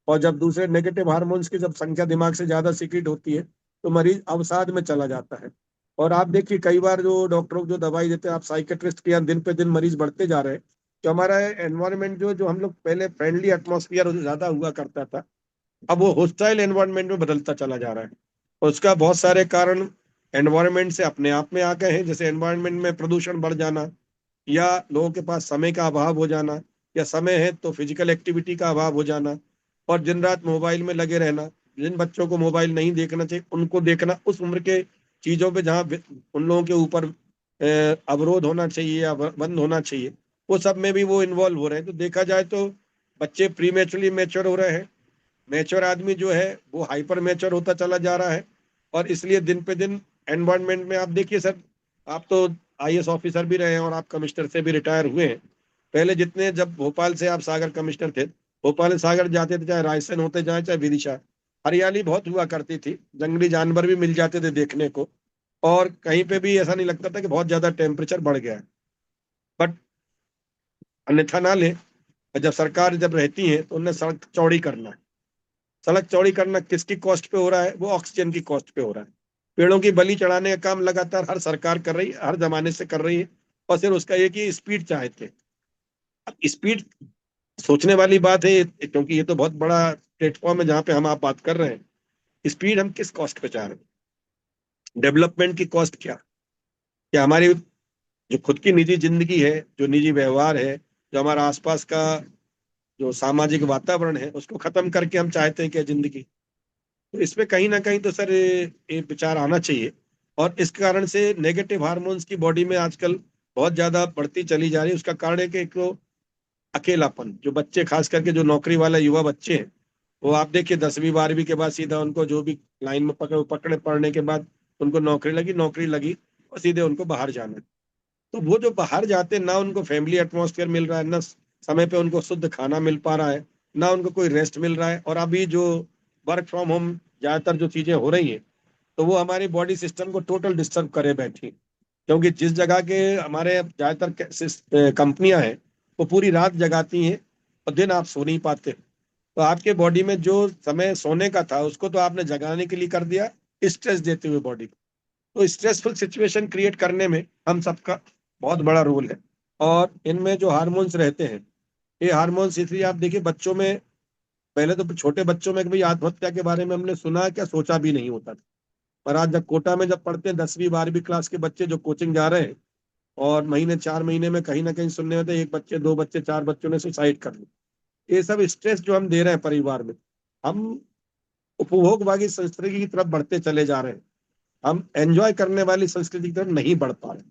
और जब दूसरे नेगेटिव हार्मोन्स की जब संख्या दिमाग से ज्यादा सीक्रेट होती है तो मरीज अवसाद में चला जाता है। और आप देखिए कई बार जो डॉक्टरों जो दवाई देते हैं, आप साइकेट्रिस्ट के यहाँ दिन पे दिन मरीज बढ़ते जा रहे हैं। तो हमारा एनवायरनमेंट जो जो हम लोग पहले फ्रेंडली एटमोसफियर ज्यादा हुआ करता था, अब वो होस्टाइल एनवायरनमेंट में बदलता चला जा रहा है। और उसका बहुत सारे कारण एनवायरनमेंट से अपने आप में आ गए हैं, जैसे एनवायरनमेंट में प्रदूषण बढ़ जाना, या लोगों के पास समय का अभाव हो जाना, या समय है तो फिजिकल एक्टिविटी का अभाव हो जाना, और दिन रात मोबाइल में लगे रहना। जिन बच्चों को मोबाइल नहीं देखना चाहिए उनको देखना, उस उम्र के चीजों पे जहाँ उन लोगों के ऊपर अवरोध होना चाहिए या बंद होना चाहिए, वो सब में भी वो इन्वॉल्व हो रहे हैं। तो देखा जाए तो बच्चे प्री मैच्योरली मैच्योर हो रहे हैं, मैच्योर आदमी जो है वो हाइपर मैच्योर होता चला जा रहा है। और इसलिए दिन पे दिन एनवायरनमेंट में आप देखिए सर, आप तो आईएएस ऑफिसर भी रहे हैं और आप कमिश्नर से भी रिटायर हुए हैं। पहले जितने, जब भोपाल से आप सागर कमिश्नर थे, भोपाल से सागर जाते थे, चाहे रायसेन होते जाए चाहे विदिशा, हरियाली बहुत हुआ करती थी, जंगली जानवर भी मिल जाते थे देखने को, और कहीं पे भी ऐसा नहीं लगता था कि बहुत ज्यादा टेम्परेचर बढ़ गया है। बट अन्यथा ना ले, जब सरकार जब रहती है तो उन्हें सड़क चौड़ी करना है। सड़क चौड़ी करना किसकी कॉस्ट पे हो रहा है? वो ऑक्सीजन की कॉस्ट पे हो रहा है। पेड़ों की बलि चढ़ाने का काम लगातार हर सरकार कर रही है, हर जमाने से कर रही है। और सिर्फ उसका एक ही स्पीड चाहते हैं। अब स्पीड सोचने वाली बात है, क्योंकि ये तो बहुत बड़ा प्लेटफॉर्म है जहाँ पे हम आप बात कर रहे हैं। स्पीड हम किस कॉस्ट पे चाह रहे हैं? डेवलपमेंट की कॉस्ट क्या? क्या हमारी जो खुद की निजी जिंदगी है, जो निजी व्यवहार है, जो हमारा आसपास का जो सामाजिक वातावरण है, उसको खत्म करके हम चाहते हैं क्या जिंदगी? तो इसमें कहीं ना कहीं तो सर ये विचार आना चाहिए। और इस कारण से नेगेटिव हार्मोन्स की बॉडी में आजकल बहुत ज्यादा बढ़ती चली जा रही है। उसका कारण है कि एक तो अकेलापन, जो बच्चे खास करके जो नौकरी वाला युवा बच्चे हैं, वो आप देखिए 10वीं 12वीं के बाद सीधा उनको जो भी लाइन में पकड़े पढ़ने के बाद उनको नौकरी लगी और सीधे उनको बाहर जाना है। तो वो जो बाहर जाते हैं ना उनको फैमिली एटमॉस्फेयर मिल रहा है, ना समय पे उनको शुद्ध खाना मिल पा रहा है, ना उनको कोई रेस्ट मिल रहा है। और अभी जो वर्क फ्रॉम होम ज्यादातर जो चीजें हो रही हैं, तो वो हमारी बॉडी सिस्टम को टोटल डिस्टर्ब करे बैठी। क्योंकि जिस जगह के हमारे ज्यादातर कंपनियां हैं वो पूरी रात जगाती हैं और दिन आप सो नहीं पाते। तो आपके बॉडी में जो समय सोने का था उसको तो आपने जगाने के लिए कर दिया, स्ट्रेस देते हुए बॉडी को। तो स्ट्रेसफुल सिचुएशन क्रिएट करने में हम सबका बहुत बड़ा रोल है। और इनमें जो हार्मोन्स रहते हैं, ये हार्मोन्स इसलिए आप देखिए बच्चों में, पहले तो छोटे बच्चों में कभी आत्महत्या के बारे में हमने सुना क्या, सोचा भी नहीं होता था। पर आज जब कोटा में जब पढ़ते हैं 10वीं 12वीं क्लास के बच्चे जो कोचिंग जा रहे हैं, और महीने 4 महीने में कहीं ना कहीं सुनने में तो एक बच्चे, दो बच्चे, चार बच्चों ने सुसाइड कर लिया। ये सब स्ट्रेस जो हम दे रहे हैं परिवार में, हम उपभोगवादी संस्कृति की तरफ बढ़ते चले जा रहे हैं, हम एंजॉय करने वाली संस्कृति की तरफ नहीं बढ़ पा रहे।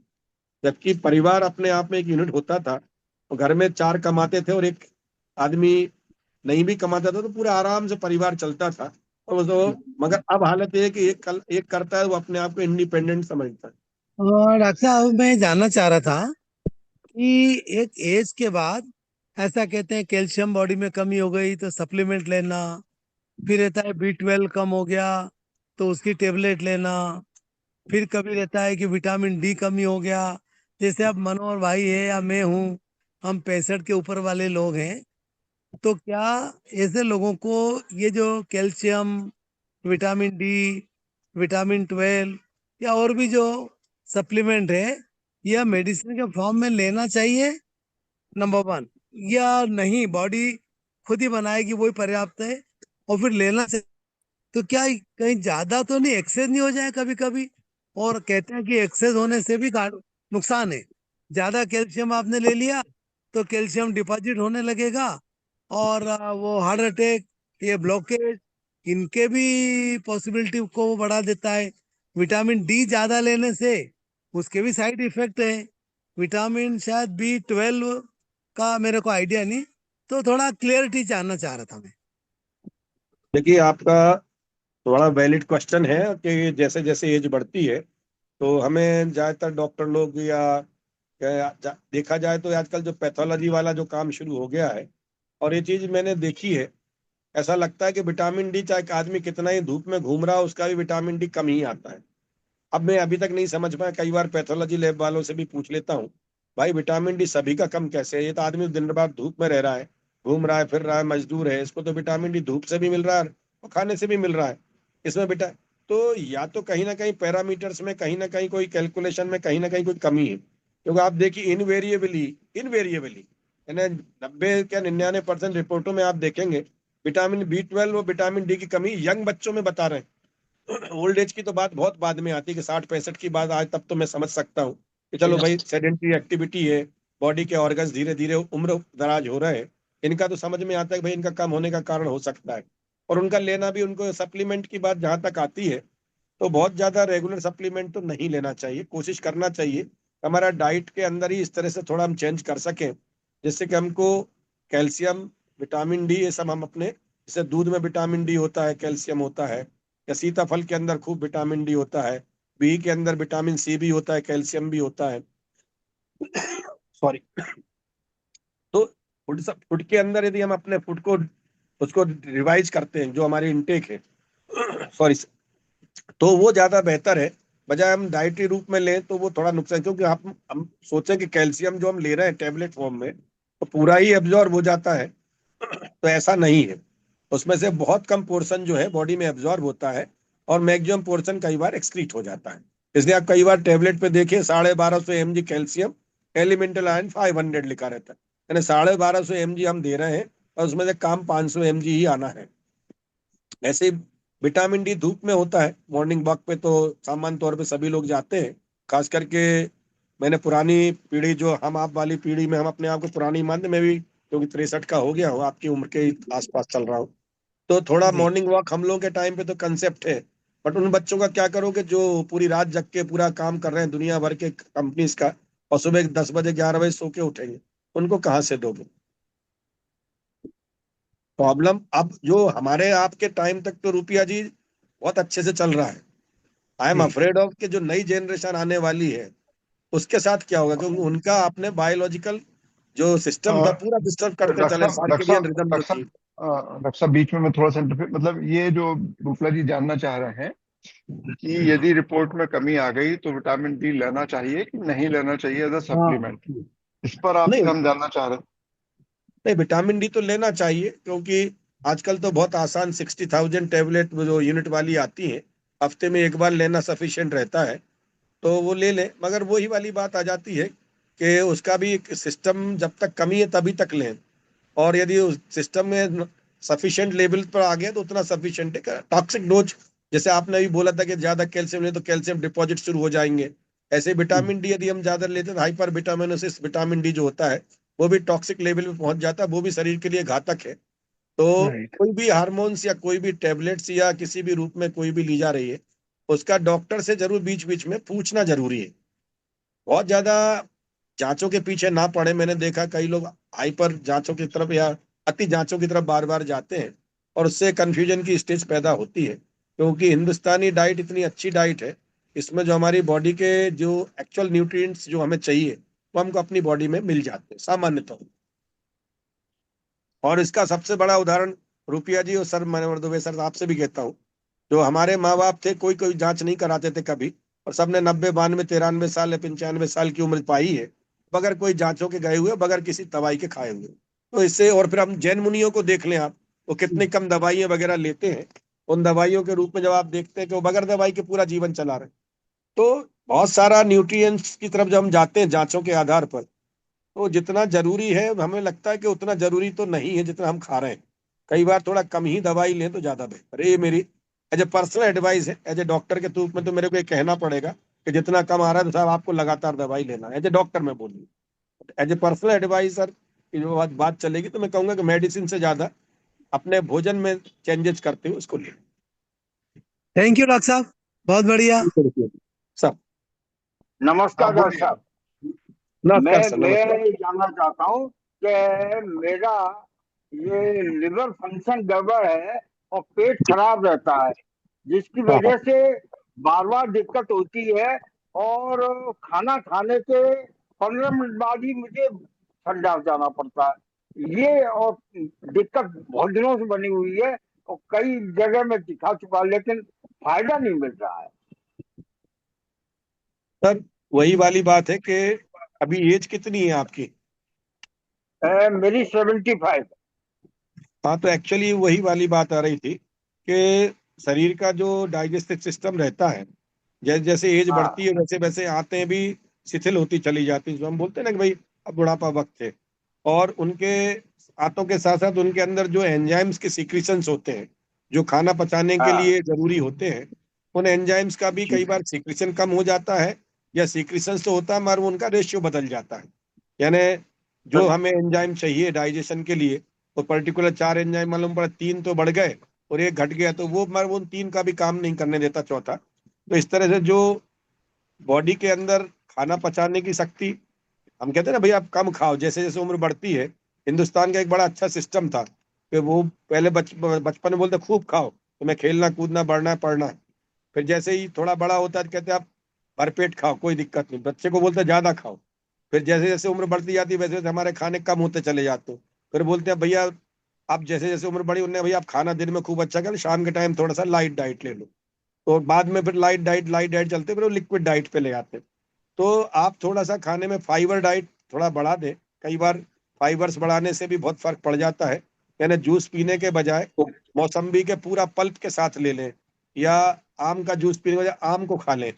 जबकि परिवार अपने आप में एक यूनिट होता था, तो घर में 4 कमाते थे और एक आदमी नहीं भी कमाता था तो पूरा आराम से परिवार चलता था। मगर अब हालत ये है कि एक करता है, वो अपने आप को इंडिपेंडेंट समझता है। और डॉक्टर साहब मैं जानना चाह रहा था कि एक एज के बाद ऐसा कहते हैं कैल्शियम बॉडी में कमी हो गई तो सप्लीमेंट लेना, फिर रहता है B12 कम हो गया तो उसकी टेबलेट लेना, फिर कभी रहता है कि विटामिन डी कमी हो गया। जैसे अब मनोहर भाई है या मैं हूँ, हम 65 के ऊपर वाले लोग हैं, तो क्या ऐसे लोगों को ये जो कैल्शियम, विटामिन डी, विटामिन 12 या और भी जो सप्लीमेंट है, यह मेडिसिन के फॉर्म में लेना चाहिए नंबर 1, या नहीं बॉडी खुद ही बनाएगी वही पर्याप्त है और फिर लेना चाहिए? तो क्या कहीं ज्यादा तो नहीं एक्सेस नहीं हो जाए कभी कभी? और कहते हैं कि एक्सेस होने से भी नुकसान है। ज्यादा कैल्शियम आपने ले लिया तो कैल्शियम डिपॉजिट होने लगेगा और वो हार्ट अटैक, ये ब्लॉकेज, इनके भी पॉसिबिलिटी को वो बढ़ा देता है। विटामिन डी ज्यादा लेने से उसके भी साइड इफेक्ट है। विटामिन शायद B12 का मेरे को आइडिया नहीं, तो थोड़ा क्लियरिटी जानना चाह रहा था मैं। देखिए, आपका थोड़ा वैलिड क्वेश्चन है कि जैसे जैसे एज बढ़ती है तो हमें ज्यादातर डॉक्टर लोग या देखा जाए तो आजकल जो पैथोलॉजी वाला जो काम शुरू हो गया है, और ये चीज मैंने देखी है, ऐसा लगता है कि विटामिन डी चाहे आदमी कितना ही धूप में घूम रहा हो उसका भी विटामिन डी कम ही आता है। अब मैं अभी तक नहीं समझ पाया, कई बार पैथोलॉजी लैब वालों से भी पूछ लेता हूँ, भाई विटामिन डी सभी का कम कैसे है? ये तो आदमी दिन रात धूप में रह रहा है, घूम रहा है, फिर रहा है, मजदूर है, इसको तो विटामिन डी धूप से भी मिल रहा है और खाने से भी मिल रहा है। इसमें बेटा तो या तो कहीं ना कहीं पैरामीटर्स में कहीं ना कहीं कोई कैलकुलेशन में कहीं ना कहीं कोई कमी है, क्योंकि आप देखिए इनवेरिएबली इनवेरिएबली यानी 90 क्या 99% रिपोर्टों में आप देखेंगे विटामिन B12 और विटामिन डी की कमी यंग बच्चों में बता रहे हैं। ओल्ड एज की तो बात बहुत बाद में आती है कि 60 65 की बात आज, तब तो मैं समझ सकता हूँ कि चलो भाई सेडेंटरी एक्टिविटी है, बॉडी के ऑर्गन्स धीरे धीरे उम्र दराज हो रहे हैं, इनका तो समझ में आता है कि भाई इनका कम होने का कारण हो सकता है। और उनका लेना भी, उनको सप्लीमेंट की बात जहां तक आती है तो बहुत ज्यादा रेगुलर सप्लीमेंट तो नहीं लेना चाहिए, कोशिश करना चाहिए हमारा डाइट के अंदर ही इस तरह से थोड़ा हम चेंज कर सकें जिससे कि हमको कैल्शियम, विटामिन डी, ये सब हम अपने, जैसे दूध में विटामिन डी होता है, कैल्शियम होता है, या सीताफल के अंदर खूब विटामिन डी होता है, बी के अंदर विटामिन सी भी होता है, कैल्शियम भी होता है। सॉरी। तो फूड के अंदर यदि हम अपने फूड को उसको रिवाइज करते हैं, जो हमारी इनटेक है, सॉरी, तो वो ज्यादा बेहतर है बजाय हम डाइटरी रूप में लें तो वो थोड़ा नुकसान। क्योंकि हम सोचें कि कैल्शियम जो हम ले रहे हैं टेबलेट फॉर्म में तो पूरा ही एब्जॉर्ब हो जाता है, तो ऐसा नहीं है। उसमें से बहुत कम पोर्शन जो है बॉडी में एब्जॉर्ब होता है और मैक्सिमम पोर्शन कई बार एक्सक्रीट हो जाता है। इसलिए आप कई बार टेबलेट पे देखिए 1250 mg कैल्शियम, एलिमेंटल आयरन 500 लिखा रहता है, यानी 1250 mg हम दे रहे हैं और उसमें से काम 500 mg ही आना है। ऐसे विटामिन डी धूप में होता है, मॉर्निंग वॉक पे तो सामान्य तौर पे सभी लोग जाते हैं, खास करके मैंने पुरानी पीढ़ी, जो हम आप वाली पीढ़ी में हम अपने आप को पुरानी मानते, मैं भी क्योंकि 63 का हो गया हूँ, आपकी उम्र के आसपास चल रहा हूँ, तो थोड़ा जी। मॉर्निंग वॉक हम लोगों के टाइम पे तो कंसेप्ट है। बट उन बच्चों का क्या करोगे जो पूरी रात जग के पूरा काम कर रहे हैं दुनिया भर के कंपनीज का, और सुबह 10 बजे 11 बजे सो के उठेंगे, उनको कहाँ से दोगे? प्रॉब्लम अब जो हमारे आपके टाइम तक तो रुपया जी बहुत अच्छे से चल रहा है। आई एम जी। अफ्रेड ऑफ कि जो नई जनरेशन आने वाली है उसके साथ क्या होगा, क्योंकि उनका अपने बायोलॉजिकल जो सिस्टम था पूरा डिस्टर्ब करते चले, सर्केडियन रिदम जो थी। डॉक्टर साहब बीच में मैं थोड़ा सा मतलब ये जो रूपला जी जानना चाह रहे हैं कि यदि रिपोर्ट में कमी आ गई तो विटामिन डी लेना चाहिए कि नहीं लेना चाहिए एज अ हाँ। सप्लीमेंट, इस पर आपसे नहीं हम जानना चाह रहे नहीं, विटामिन डी तो लेना चाहिए, क्योंकि आजकल तो बहुत आसान 60,000 टेबलेट जो यूनिट वाली आती हैं, हफ्ते में एक बार लेना सफिशिएंट रहता है, तो वो ले लें। मगर वही वाली बात आ जाती है कि उसका भी एक सिस्टम, जब तक कमी है तभी तक लें, और यदि उस सिस्टम में सफिशिएंट लेवल पर आ गया तो उतना सफिशिएंट है। टॉक्सिक डोज, जैसे आपने भी बोला था कि ज्यादा कैल्शियम ले तो कैल्शियम डिपॉजिट शुरू हो जाएंगे, ऐसे विटामिन डी यदि हम ज्यादा लेते हैं तो हाइपर विटामिनोसिस विटामिन डी जो होता है वो भी टॉक्सिक लेवल पे पहुंच जाता है, वो भी शरीर के लिए घातक है। तो राइट। कोई भी हार्मोन्स या कोई भी टेबलेट्स या किसी भी रूप में कोई भी ली जा रही है, उसका डॉक्टर से जरूर बीच बीच में पूछना जरूरी है। बहुत ज्यादा जांचों के पीछे ना पड़े। मैंने देखा कई लोग हाइपर जांचों की तरफ या अति जांचों की तरफ बार बार जाते हैं, और उससे कंफ्यूजन की स्टेज पैदा होती है। क्योंकि हिंदुस्तानी डाइट इतनी अच्छी डाइट है, इसमें जो हमारी बॉडी के जो एक्चुअल न्यूट्रिएंट्स जो हमें चाहिए वो हमको अपनी बॉडी में मिल जाते हैं सामान्यतः। और इसका सबसे बड़ा उदाहरण रुपया जी और सर, मनोहर दुबे सर, आपसे भी कहता हूँ, जो हमारे माँ बाप थे कोई कोई जांच नहीं कराते थे कभी, और सबने 90 92 93 साल या 95 साल की उम्र पाई है, बगैर कोई जांचों के गए हुए, बगैर किसी दवाई के खाए हुए। तो इससे, और फिर हम जैन मुनियों को देख लें आप, वो कितनी कम दवाइयां वगैरह लेते हैं। उन दवाइयों के रूप में जब आप देखते हैं कि वो बगैर दवाई के पूरा जीवन चला रहे हैं। तो बहुत सारा न्यूट्रिएंट्स की तरफ जब हम जाते हैं जांचों के आधार पर, तो जितना जरूरी है हमें लगता है कि उतना जरूरी तो नहीं है जितना हम खा रहे हैं। कई बार थोड़ा कम ही दवाई लें तो ज्यादा बेहतर है। ये मेरी एज ए पर्सनल एडवाइस है। एज ए डॉक्टर के रूप में तो मेरे को ये कहना पड़ेगा कि जितना कम आ रहा है तो साहब आपको लगातार दवाई लेना है। एज ए डॉक्टर मैं बोलूँ, एज ए पर्सनल एडवाइजर की जो बात चलेगी, तो मैं कहूंगा कि मेडिसिन से ज्यादा अपने भोजन में चेंजेस करते हुए उसको लें। थैंक यू डॉक्टर साहब, बहुत बढ़िया। सब नमस्कार हाँ, डॉक्टर बोलिए। साहब। नमस्कार मैं सर, मैं नमस्कार। ये जानना चाहता हूँ कि मेरा ये लिवर फंक्शन गड़बड़ है और पेट खराब रहता है, जिसकी हाँ हाँ। वजह से बार बार दिक्कत होती है। और खाना खाने के 15 मिनट बाद ही मुझे संडास जाना पड़ता है। ये और दिक्कत बहुत दिनों से बनी हुई है और कई जगह में दिखा चुका, लेकिन फायदा नहीं मिल रहा है। सर, वही वाली बात है कि अभी एज कितनी है आपकी? मेरी 75। हाँ, तो एक्चुअली वही वाली बात आ रही थी कि शरीर का जो डाइजेस्टिव सिस्टम रहता है, जैसे जैसे एज हाँ बढ़ती है वैसे वैसे आंतें भी शिथिल होती चली जाती हैं। जो हम बोलते हैं ना कि भाई अब बुढ़ापा वक्त है। और उनके आंतों के साथ साथ उनके अंदर जो एंजाइम्स के सीक्रेशंस होते हैं, जो खाना पचाने के हाँ लिए जरूरी होते हैं, उन एंजाइम्स का भी कई बार सीक्रेशन कम हो जाता है, या सीक्रेशंस तो होता है मगर उनका रेशियो बदल जाता है। यानी जो हमें एंजाइम चाहिए डाइजेशन के लिए, वो पर्टिकुलर 4 एंजाइम मालूम पड़ा 3 तो बढ़ गए और एक घट गया, तो वो मगर उन 3 का भी काम नहीं करने देता चौथा। तो इस तरह से जो बॉडी के अंदर खाना पचाने की शक्ति, हम कहते हैं ना भाई आप कम खाओ, जैसे जैसे उम्र बढ़ती है। हिंदुस्तान का एक बड़ा अच्छा सिस्टम था कि वो पहले बचपन में बोलते खूब खाओ, तुम्हें खेलना कूदना बढ़ना है पढ़ना है। फिर जैसे ही थोड़ा बड़ा होता है तो कहते हैं आप भरपेट खाओ, कोई दिक्कत नहीं। बच्चे को बोलते ज्यादा खाओ। फिर जैसे जैसे उम्र बढ़ती जाती है वैसे वैसे हमारे खाने कम होते चले जाते हैं। फिर बोलते हैं भैया आप जैसे जैसे उम्र बढ़ी उन्हें भैया आप खाना दिन में खूब अच्छा करें, शाम के टाइम थोड़ा सा लाइट डाइट ले लो। तो बाद में फिर लाइट डाइट चलते, फिर वो लिक्विड डाइट पे ले आते हैं। तो आप थोड़ा सा खाने में फाइबर डाइट थोड़ा बढ़ा दें। कई बार फाइबर्स बढ़ाने से भी बहुत फर्क पड़ जाता है। यानी जूस पीने के बजाय मौसम्बी के पूरा पल्प के साथ ले लें, या आम का जूस पीने के बजाय आम को खा लें।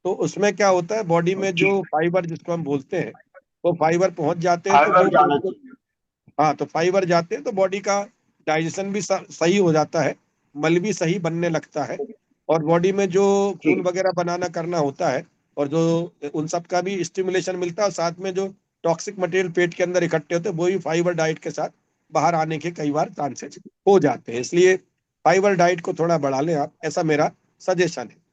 तो उसमें क्या होता है, बॉडी में जो फाइबर जिसको हम बोलते हैं, वो फाइबर पहुंच जाते हैं तो फाइबर वो जाना बिल्कुल। चाहिए। हाँ, तो फाइबर जाते हैं तो बॉडी का डाइजेशन भी सही हो जाता है, मल भी सही बनने लगता है, और बॉडी में जो खून ठीक। वगैरह बनाना करना होता है, और जो उन सब का भी स्टिमुलेशन मिलता है, और साथ में जो टॉक्सिक मटेरियल पेट के अंदर इकट्ठे होते हैं वो भी फाइबर डाइट के साथ बाहर आने के कई बार चांसेस हो जाते हैं। इसलिए फाइबर डाइट को थोड़ा बढ़ा लें आप, ऐसा मेरा सजेशन है।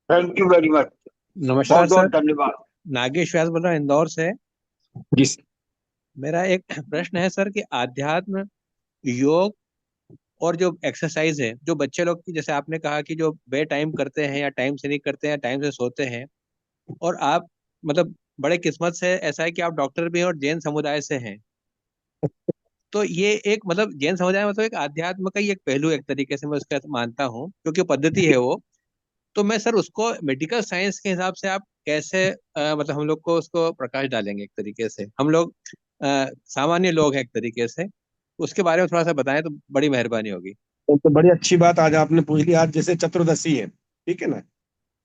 Thank you very much. नमस्कार बहुत सर, बहुत धन्यवाद। नागेश व्यास बोल रहा हूँ इंदौर से। जी। मेरा एक प्रश्न है सर कि आध्यात्म, योग और जो एक्सरसाइज है, जो बच्चे लोग की, जैसे आपने कहा कि जो बे टाइम करते हैं या टाइम से नहीं करते हैं, टाइम से सोते हैं, और आप मतलब बड़े किस्मत से ऐसा है कि आप डॉक्टर भी हैं और जैन समुदाय से हैं। तो ये एक मतलब जैन समुदाय मतलब एक आध्यात्म का ही एक पहलू, एक तरीके से मैं उसका मानता हूँ, क्योंकि पद्धति है वो। तो मैं सर उसको मेडिकल साइंस के हिसाब से आप कैसे मतलब हम लोग को उसको प्रकाश डालेंगे एक तरीके से, हम लोग सामान्य लोग हैं एक तरीके से, उसके बारे में थोड़ा सा बताएं तो बड़ी मेहरबानी होगी। तो बड़ी अच्छी बात आज आपने पूछ ली। आज जैसे चतुर्दशी है, ठीक है ना।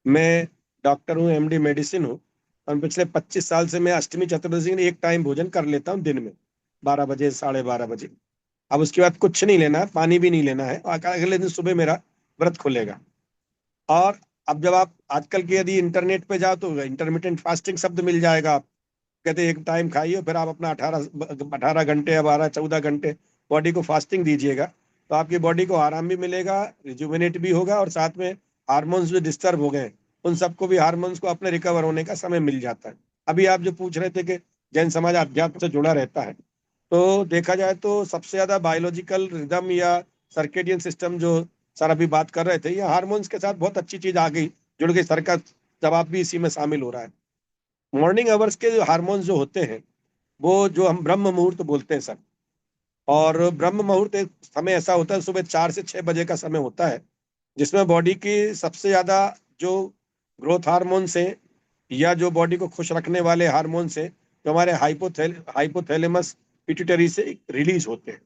मैं डॉक्टर हूँ, एमडी मेडिसिन हूँ, और पिछले 25 साल से मैं अष्टमी चतुर्दशी में एक टाइम भोजन कर लेता हूँ दिन में, 12 बजे 12:30 बजे। अब उसके बाद कुछ नहीं लेना है, पानी भी नहीं लेना है, और अगले दिन सुबह मेरा व्रत खुलेगा। और अब जब आप आजकल के यदि इंटरनेट पे जाओ तो इंटरमीडिएंट फास्टिंग शब्द मिल जाएगा। आप कहते हैं एक टाइम खाइए, फिर आप अपना 18 18 घंटे या 12 14 घंटे बॉडी को फास्टिंग दीजिएगा तो आपकी बॉडी को आराम भी मिलेगा, रिजुविनेट भी होगा, और साथ में हार्मोन्स जो डिस्टर्ब हो गए उन सबको भी, हार्मोन्स को अपने रिकवर होने का समय मिल जाता है। अभी आप जो पूछ रहे थे कि जैन समाज अध्यात्म से जुड़ा रहता है, तो देखा जाए तो सबसे ज्यादा बायोलॉजिकल रिदम या सर्केडियन सिस्टम जो सर अभी बात कर रहे थे, ये हार्मोन्स के साथ बहुत अच्छी चीज आ गई, जुड़ गई। सर का जवाब भी इसी में शामिल हो रहा है। मॉर्निंग आवर्स के जो हार्मोन्स जो होते हैं वो जो हम ब्रह्म मुहूर्त बोलते हैं सर, और ब्रह्म मुहूर्त एक समय ऐसा होता है, सुबह 4 से 6 बजे का समय होता है, जिसमें बॉडी की सबसे ज्यादा जो ग्रोथ हार्मोन्स हैं या जो बॉडी को खुश रखने वाले हार्मोन्स हैं, जो हमारे हाइपोथैलेमस पिट्यूटरी से रिलीज होते हैं।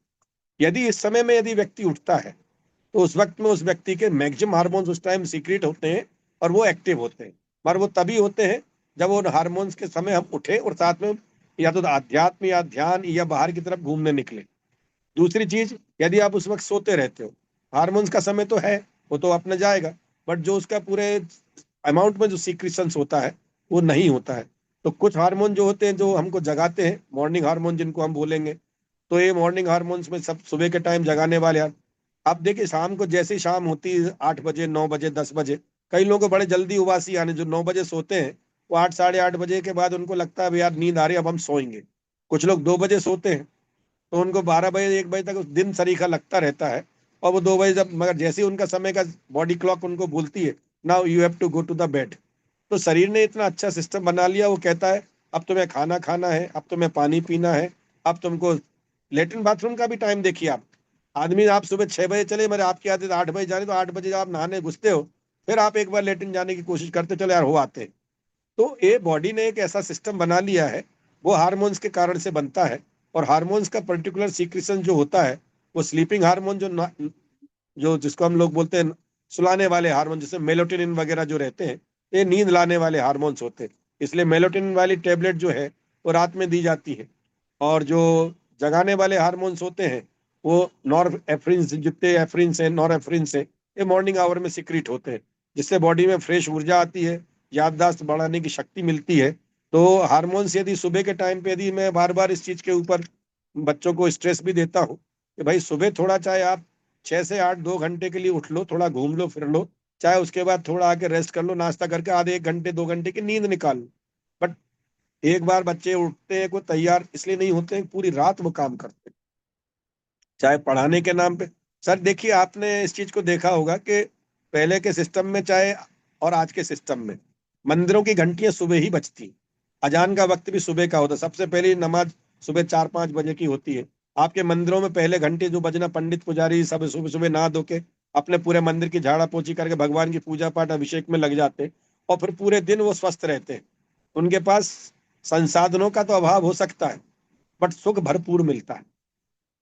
यदि इस समय में यदि व्यक्ति उठता है तो उस वक्त में उस व्यक्ति के मैक्सिमम हार्मोन्स उस टाइम सीक्रेट होते हैं और वो एक्टिव होते हैं। पर वो तभी होते हैं जब वो हार्मोन्स के समय हम उठे और साथ में या तो आध्यात्म या ध्यान या बाहर की तरफ घूमने निकले। दूसरी चीज, यदि आप उस वक्त सोते रहते हो, हार्मोन्स का समय तो है, वो तो अपने जाएगा, बट जो उसका पूरे अमाउंट में जो सीक्रेशंस होता है वो नहीं होता है। तो कुछ हार्मोन जो होते हैं जो हमको जगाते हैं, मॉर्निंग हार्मोन जिनको हम बोलेंगे, तो ये मॉर्निंग हार्मोन्स में सब सुबह के टाइम जगाने वाले हैं। आप देखिए शाम को जैसे ही शाम होती है 8 बजे 9 बजे 10 बजे, कई लोगों को बड़े जल्दी उबासी आने, जो 9 बजे सोते हैं वो 8 साढ़े 8 बजे के बाद उनको लगता है यार नींद आ रही है अब हम सोएंगे। कुछ लोग 2 बजे सोते हैं तो उनको 12 बजे 1 बजे तक दिन सरीखा लगता रहता है, और वो 2 बजे जब, मगर जैसे ही उनका समय का बॉडी क्लॉक उनको बोलती है now you have to go to the bed, तो शरीर ने इतना अच्छा सिस्टम बना लिया, वो कहता है अब तुम्हें खाना खाना है, अब तुम्हें पानी पीना है, अब तुमको लेटरिन बाथरूम का भी टाइम देखिए आप। आदमी आप सुबह 6 बजे चले, मेरे आपकी आदत 8 बजे जाने, तो 8 बजे जब आप नहाने घुसते हो फिर आप एक बार लेटरिन जाने की कोशिश करते, चलो यार हो आते हैं। तो ये बॉडी ने एक ऐसा सिस्टम बना लिया है, वो हार्मोन्स के कारण से बनता है। और हार्मोन्स का पर्टिकुलर सीक्रेशन जो होता है वो स्लीपिंग हार्मोन जो जिसको हम लोग बोलते हैं सुलाने वाले हार्मोन, जैसे मेलोटोनिन वगैरह जो रहते हैं, ये नींद लाने वाले हार्मोन्स होते हैं। इसलिए मेलोटोनिन वाली टेबलेट जो है वो रात में दी जाती है। और जो जगाने वाले हार्मोन्स होते हैं वो नॉर एफ्रिन, जितने एफ्रिन है नॉर एफ्रिन से, ये मॉर्निंग आवर में सिक्रीट होते हैं, जिससे बॉडी में फ्रेश ऊर्जा आती है, याददाश्त बढ़ाने की शक्ति मिलती है। तो हार्मोन्स यदि सुबह के टाइम पे, यदि मैं बार बार इस चीज के ऊपर बच्चों को स्ट्रेस भी देता हूँ कि भाई सुबह थोड़ा, चाहे आप 6 से 8 2 घंटे के लिए उठ लो, थोड़ा घूम लो फिर लो, चाहे उसके बाद थोड़ा आके रेस्ट कर लो, नाश्ता करके आधे 1 घंटे 2 घंटे की नींद निकाल लो। बट एक बार बच्चे उठते हैं, कोई तैयार इसलिए नहीं होते हैं, पूरी रात वो काम करते हैं, चाहे पढ़ाने के नाम पे। सर देखिए आपने इस चीज को देखा होगा कि पहले के सिस्टम में चाहे और आज के सिस्टम में मंदिरों की घंटियां सुबह ही बजती, अजान का वक्त भी सुबह का होता, सबसे पहली नमाज सुबह 4-5 बजे की होती है। आपके मंदिरों में पहले घंटे जो बजना, पंडित पुजारी सब सुबह सुबह नहा धो के अपने पूरे मंदिर की झाड़ा पोछी करके भगवान की पूजा पाठ अभिषेक में लग जाते हैं, और फिर पूरे दिन वो स्वस्थ रहते हैं। उनके पास संसाधनों का तो अभाव हो सकता है बट सुख भरपूर मिलता है।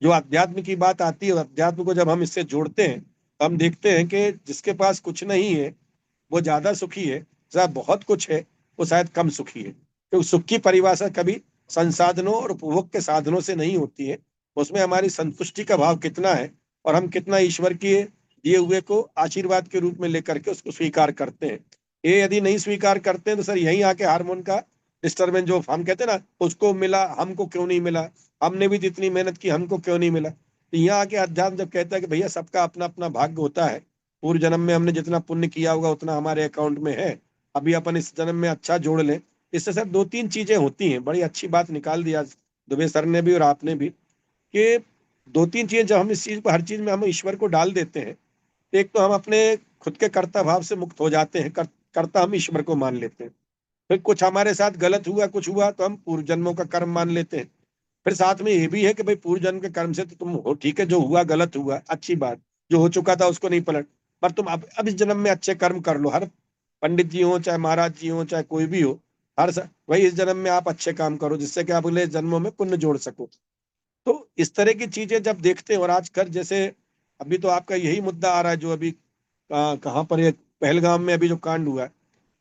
जो अध्यात्म की बात आती है, अध्यात्म को जब हम इससे जोड़ते हैं तो हम देखते हैं कि जिसके पास कुछ नहीं है वो ज्यादा सुखी है, जहाँ बहुत कुछ है वो शायद कम सुखी है। क्योंकि सुख की परिभाषा कभी संसाधनों और उपभोग के साधनों से नहीं होती है, उसमें हमारी संतुष्टि का भाव कितना है और हम कितना ईश्वर के दिए हुए को आशीर्वाद के रूप में लेकर के उसको स्वीकार करते हैं। ये यदि नहीं स्वीकार करते हैं तो सर यहीं आके हार्मोन का डिस्टर्बेंस, जो हम कहते हैं ना उसको मिला हमको क्यों नहीं मिला, हमने भी जितनी मेहनत की हमको क्यों नहीं मिला। तो यहाँ आके अध्यात्म जब कहता है कि भैया सबका अपना अपना भाग्य होता है, पूर्व जन्म में हमने जितना पुण्य किया होगा उतना हमारे अकाउंट में है, अभी अपन इस जन्म में अच्छा जोड़ लें। इससे सर 2-3 चीजें होती हैं, बड़ी अच्छी बात निकाल दिया दुबे सर ने भी और आपने भी, कि 2-3 चीजें जब हम इस चीज पर, हर चीज में हम ईश्वर को डाल देते हैं, तो एक तो हम अपने खुद के कर्ता भाव से मुक्त हो जाते हैं, कर्ता हम ईश्वर को मान लेते हैं। फिर कुछ हमारे साथ गलत हुआ, कुछ हुआ तो हम पूर्व जन्मों का कर्म मान लेते हैं। फिर साथ में ये भी है कि भाई पूर्व जन्म के कर्म से तो तुम हो, ठीक है, जो हुआ गलत हुआ, अच्छी बात, जो हो चुका था उसको नहीं पलट, पर तुम अब इस जन्म में अच्छे कर्म कर लो। हर पंडित जी हो चाहे महाराज जी हो चाहे कोई भी हो, भाई इस जन्म में आप अच्छे काम करो जिससे कि आप अगले जन्मों में पुण्य जोड़ सको। तो इस तरह की चीजें जब देखते हैं, और आजकल जैसे अभी तो आपका यही मुद्दा आ रहा है जो अभी कहाँ पर ये पहलगाम में अभी जो कांड हुआ है,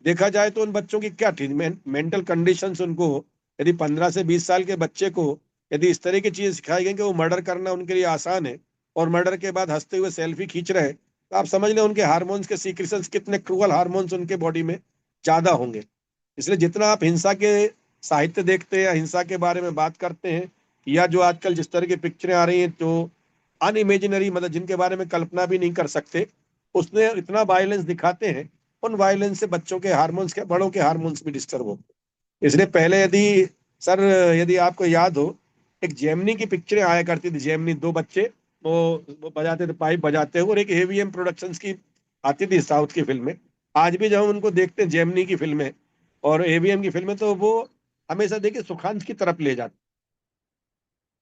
देखा जाए तो उन बच्चों की क्या थी मेंटल कंडीशंस, उनको यदि 15 से 20 साल के बच्चे को यदि इस तरह की चीजें सिखाई गई कि वो मर्डर करना उनके लिए आसान है, और मर्डर के बाद हंसते हुए सेल्फी खींच रहे हैं, तो आप समझ लें उनके हार्मोन्स के सीक्रेशंस कितने क्रूअल हार्मोन्स उनके बॉडी में ज्यादा होंगे। इसलिए जितना आप हिंसा के साहित्य देखते हैं या हिंसा के बारे में बात करते हैं या जो आजकल जिस तरह की पिक्चरें आ रही हैं जो अनइमेजिनरी, मतलब जिनके बारे में कल्पना भी नहीं कर सकते, उसमें इतना वायलेंस दिखाते हैं, उन वायलेंस से बच्चों के हार्मोन्स के, बड़ों के हार्मोन्स भी डिस्टर्ब होते हैं। इसलिए पहले सर यदि आपको याद हो, एक जेमिनी की पिक्चरें आया करती थी, जेमिनी, दो बच्चे वो बजाते थे, पाइप बजाते हुए, और एक एवीएम प्रोडक्शंस की आती थी साउथ की फिल्में। आज भी जब हम उनको देखते हैं जेमिनी की फिल्में और एवीएम की फिल्में, तो वो हमेशा देखिए सुखांत की तरफ ले जाते,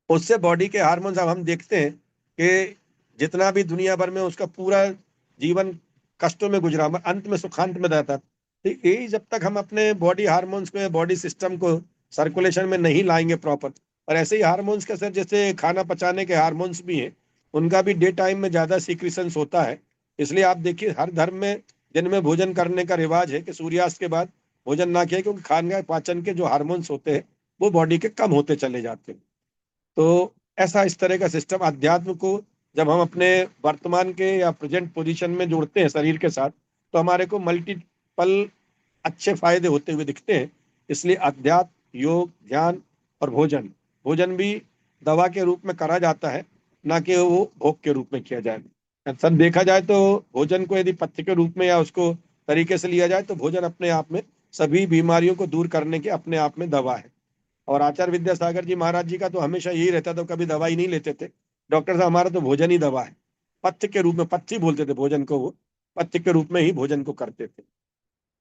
उससे बॉडी के हार्मोन्स। अब हम देखते हैं कि जितना भी दुनिया भर में उसका पूरा जीवन कष्टों में गुजरा, अंत में सुखांत में रहता। तो यही जब तक हम अपने बॉडी हार्मोन्स को, बॉडी सिस्टम को सर्कुलेशन में नहीं लाएंगे प्रॉपर, और ऐसे ही हार्मोन्स का सर, जैसे खाना पचाने के हार्मोन्स भी हैं, उनका भी डे टाइम में ज्यादा सीक्रेशंस होता है। इसलिए आप देखिए हर धर्म में दिन में भोजन करने का रिवाज है कि सूर्यास्त के बाद भोजन ना किया, क्योंकि खाने पाचन के जो हार्मोन्स होते हैं वो बॉडी के कम होते चले जाते हैं। तो ऐसा इस तरह का सिस्टम, अध्यात्म को जब हम अपने वर्तमान के या प्रेजेंट पोजीशन में जोड़ते हैं शरीर के साथ, तो हमारे को मल्टीपल अच्छे फायदे होते हुए दिखते हैं। इसलिए अध्यात्म, योग, ध्यान और भोजन, भोजन भी दवा के रूप में करा जाता है, ना कि वो भोग के रूप में किया जाए। सब देखा जाए तो भोजन को यदि पथ्य के रूप में या उसको तरीके से लिया जाए, तो भोजन अपने आप में सभी बीमारियों को दूर करने के अपने आप में दवा है। और आचार्य विद्यासागर जी महाराज जी का तो हमेशा यही रहता था, कभी दवाई नहीं लेते थे डॉक्टर साहब, हमारा तो भोजन ही दवा है। पथ्य के रूप में, पथ्य बोलते थे भोजन को, वो पथ्य के रूप में ही भोजन को करते थे।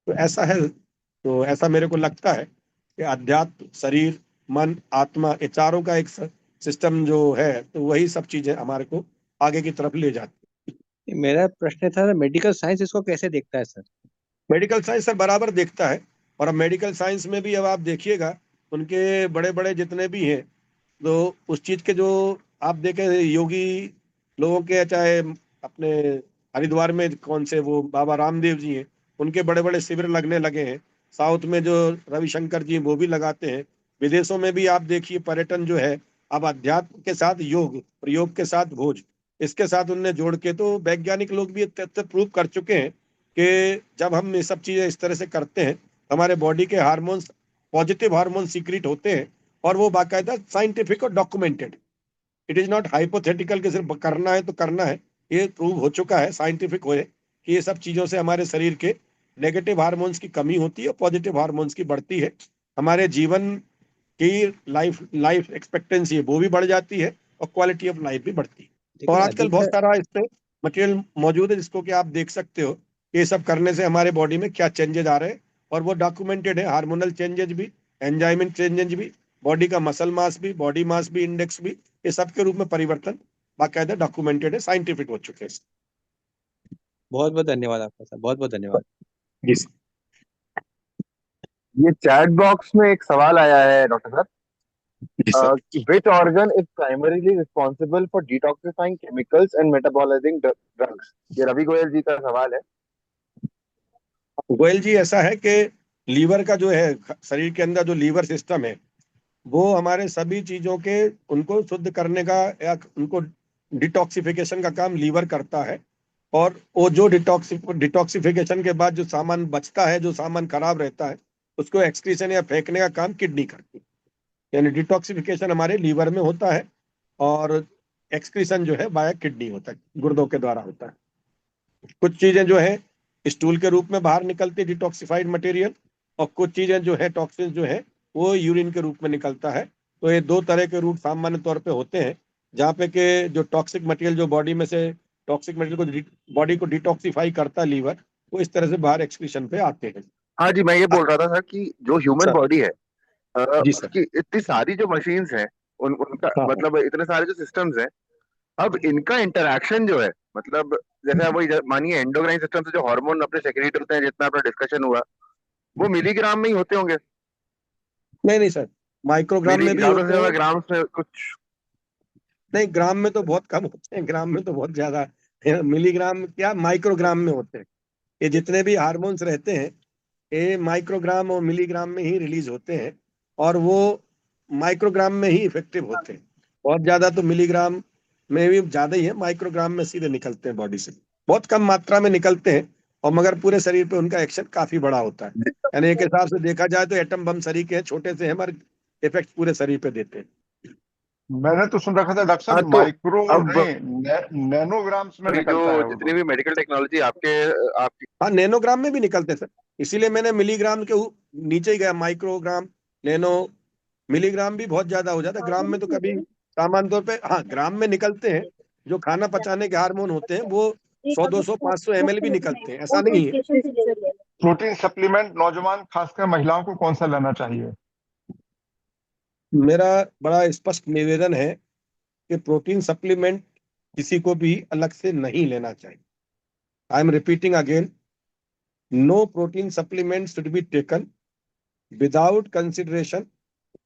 तो ऐसा है। तो ऐसा मेरे को लगता है कि अध्यात्म, शरीर, मन, आत्मा, ये चारों का एक सिस्टम जो है, तो वही सब चीजें हमारे को आगे की तरफ ले जाती। मेरा प्रश्न था मेडिकल साइंस इसको कैसे देखता है सर? मेडिकल साइंस सर बराबर देखता है। और अब मेडिकल साइंस में भी अब आप देखिएगा, उनके बड़े बड़े जितने भी हैं, तो उस चीज के जो आप देखें योगी लोगों के, चाहे अपने हरिद्वार में कौन से वो बाबा रामदेव जी हैं, उनके बड़े बड़े शिविर लगने लगे हैं। साउथ में जो रविशंकर जी वो भी लगाते हैं। विदेशों में भी आप देखिए पर्यटन जो है, अब अध्यात्म के साथ योग और योग के साथ भोज, इसके साथ उनने जोड़ के, तो वैज्ञानिक लोग भी प्रूव कर चुके हैं कि जब हम ये सब चीजें इस तरह से करते हैं, हमारे बॉडी के हार्मोन्स, पॉजिटिव हार्मोन सीक्रेट होते हैं, और वो बाकायदा साइंटिफिक और documented. It is not hypothetical कि सिर्फ करना है तो करना है, ये प्रूव हो चुका है साइंटिफिक हो कि ये सब चीजों से हमारे शरीर के नेगेटिव हार्मोन्स की कमी होती है और पॉजिटिव हार्मोन्स की बढ़ती है। हमारे जीवन की लाइफ लाइफ एक्सपेक्टेंसी है वो भी बढ़ जाती है, और क्वालिटी ऑफ लाइफ भी बढ़ती है। और लेकिन आजकल बहुत अधिकतर सारा इस पे मटेरियल मौजूद है जिसको कि आप देख सकते हो, ये सब करने से हमारे बॉडी में क्या चेंजेस आ रहे हैं, और वो डॉक्यूमेंटेड है। हार्मोनल चेंजेस भी, एंजाइमिक चेंजेस भी, बॉडी का मसल मास भी, बॉडी मास भी, इंडेक्स भी, ये सब के रूप में परिवर्तन बाकायदा डॉक्यूमेंटेड है, साइंटिफिक हो चुके हैं। बहुत बहुत धन्यवाद आपका सर, बहुत बहुत धन्यवाद। जी सर। ये चैट बॉक्स में एक सवाल आया है डॉक्टर साहब जी सर। कि which organ is primarily responsible for detoxifying chemicals and metabolizing drugs? ये रवि गोयल जी का सवाल है। गोयल जी, ऐसा है कि लीवर का जो है, शरीर के अंदर जो लीवर सिस्टम है, वो हमारे सभी चीजों के, उनको शुद्ध करने का या उनको डिटॉक्सिफिकेशन का काम लीवर करता है। और वो जो डिटॉक्सिफिकेशन के बाद जो सामान बचता है, जो सामान खराब रहता है, उसको एक्सक्रीशन या फेंकने का काम किडनी करती है। यानी डिटॉक्सिफिकेशन हमारे लीवर में होता है, और एक्सक्रीशन जो है बाया किडनी होता है, गुर्दों के द्वारा होता है। कुछ चीजें जो है स्टूल के रूप में बाहर निकलती है, डिटॉक्सिफाइड मटेरियल, और कुछ चीजें जो है टॉक्सिन जो है वो यूरिन के रूप में निकलता है। तो ये दो तरह के रूट सामान्य तौर पे होते हैं, जहाँ पे के जो टॉक्सिक मटेरियल, जो बॉडी में से टॉक्सिक मटेरियल को, बॉडी को डिटॉक्सिफाई करता है लीवर, वो इस तरह से बाहर एक्सक्रीशन पे आते हैं। हाँ जी, मैं ये बोल रहा था सर कि जो ह्यूमन सर। बॉडी है जी सर। उसकी इतनी सारी जो मशीन्स हैं, उनका हाँ हाँ। मतलब इतने सारे जो सिस्टम्स हैं, अब इनका इंटरेक्शन जो है, मतलब जैसे आप वही मानिए एंडोक्राइन सिस्टम से जो हार्मोन अपने सेक्रेट होते हैं, जितना अपना डिस्कशन हुआ, वो मिलीग्राम में ही होते होंगे। नहीं नहीं सर, माइक्रोग्राम मिली में भी ज्यादा से होते ज्यादा हैं। ग्राम्स में कुछ। नहीं, ग्राम में तो बहुत कम होते हैं, ग्राम में तो बहुत ज्यादा है। मिलीग्राम क्या, माइक्रोग्राम में होते हैं। ये जितने भी हार्मोन्स रहते हैं, ये माइक्रोग्राम और मिलीग्राम में ही रिलीज होते हैं, और वो माइक्रोग्राम में ही इफेक्टिव होते हैं। बहुत ज्यादा तो मिलीग्राम में भी ज्यादा ही है, माइक्रोग्राम में सीधे निकलते हैं बॉडी से, बहुत कम मात्रा में निकलते हैं, और मगर पूरे शरीर पे उनका एक्शन काफी बड़ा होता है। यानी एक हिसाब से देखा जाए तो एटम बम शरीर के हैं, छोटे से हैं, मगर इफेक्ट पूरे शरीर पे देते हैं। मैंने तो सुन रखा था डॉक्टर हाँ साहब तो माइक्रो अब नहीं नैनोग्राम्स में अभी जो निकलता है वो जितनी तो। भी मेडिकल टेक्नोलॉजी आपकी हाँ, नैनोग्राम में भी निकलते सर, इसीलिए मैंने मिलीग्राम के नीचे ही गया, माइक्रोग्राम, नैनो, मिलीग्राम भी बहुत ज्यादा हो जाता है, ग्राम में तो कभी सामान्य तौर पे, हाँ ग्राम में निकलते हैं। जो खाना पचाने के हार्मोन होते हैं वो 100-200-500 ml भी निकलते हैं, ऐसा नहीं है। प्रोटीन सप्लीमेंट नौजवान खासकर महिलाओं को कौन सा लेना चाहिए? मेरा बड़ा स्पष्ट निवेदन है कि प्रोटीन सप्लीमेंट किसी को भी अलग से नहीं लेना चाहिए। I am repeating again, no protein supplement should be taken without consideration,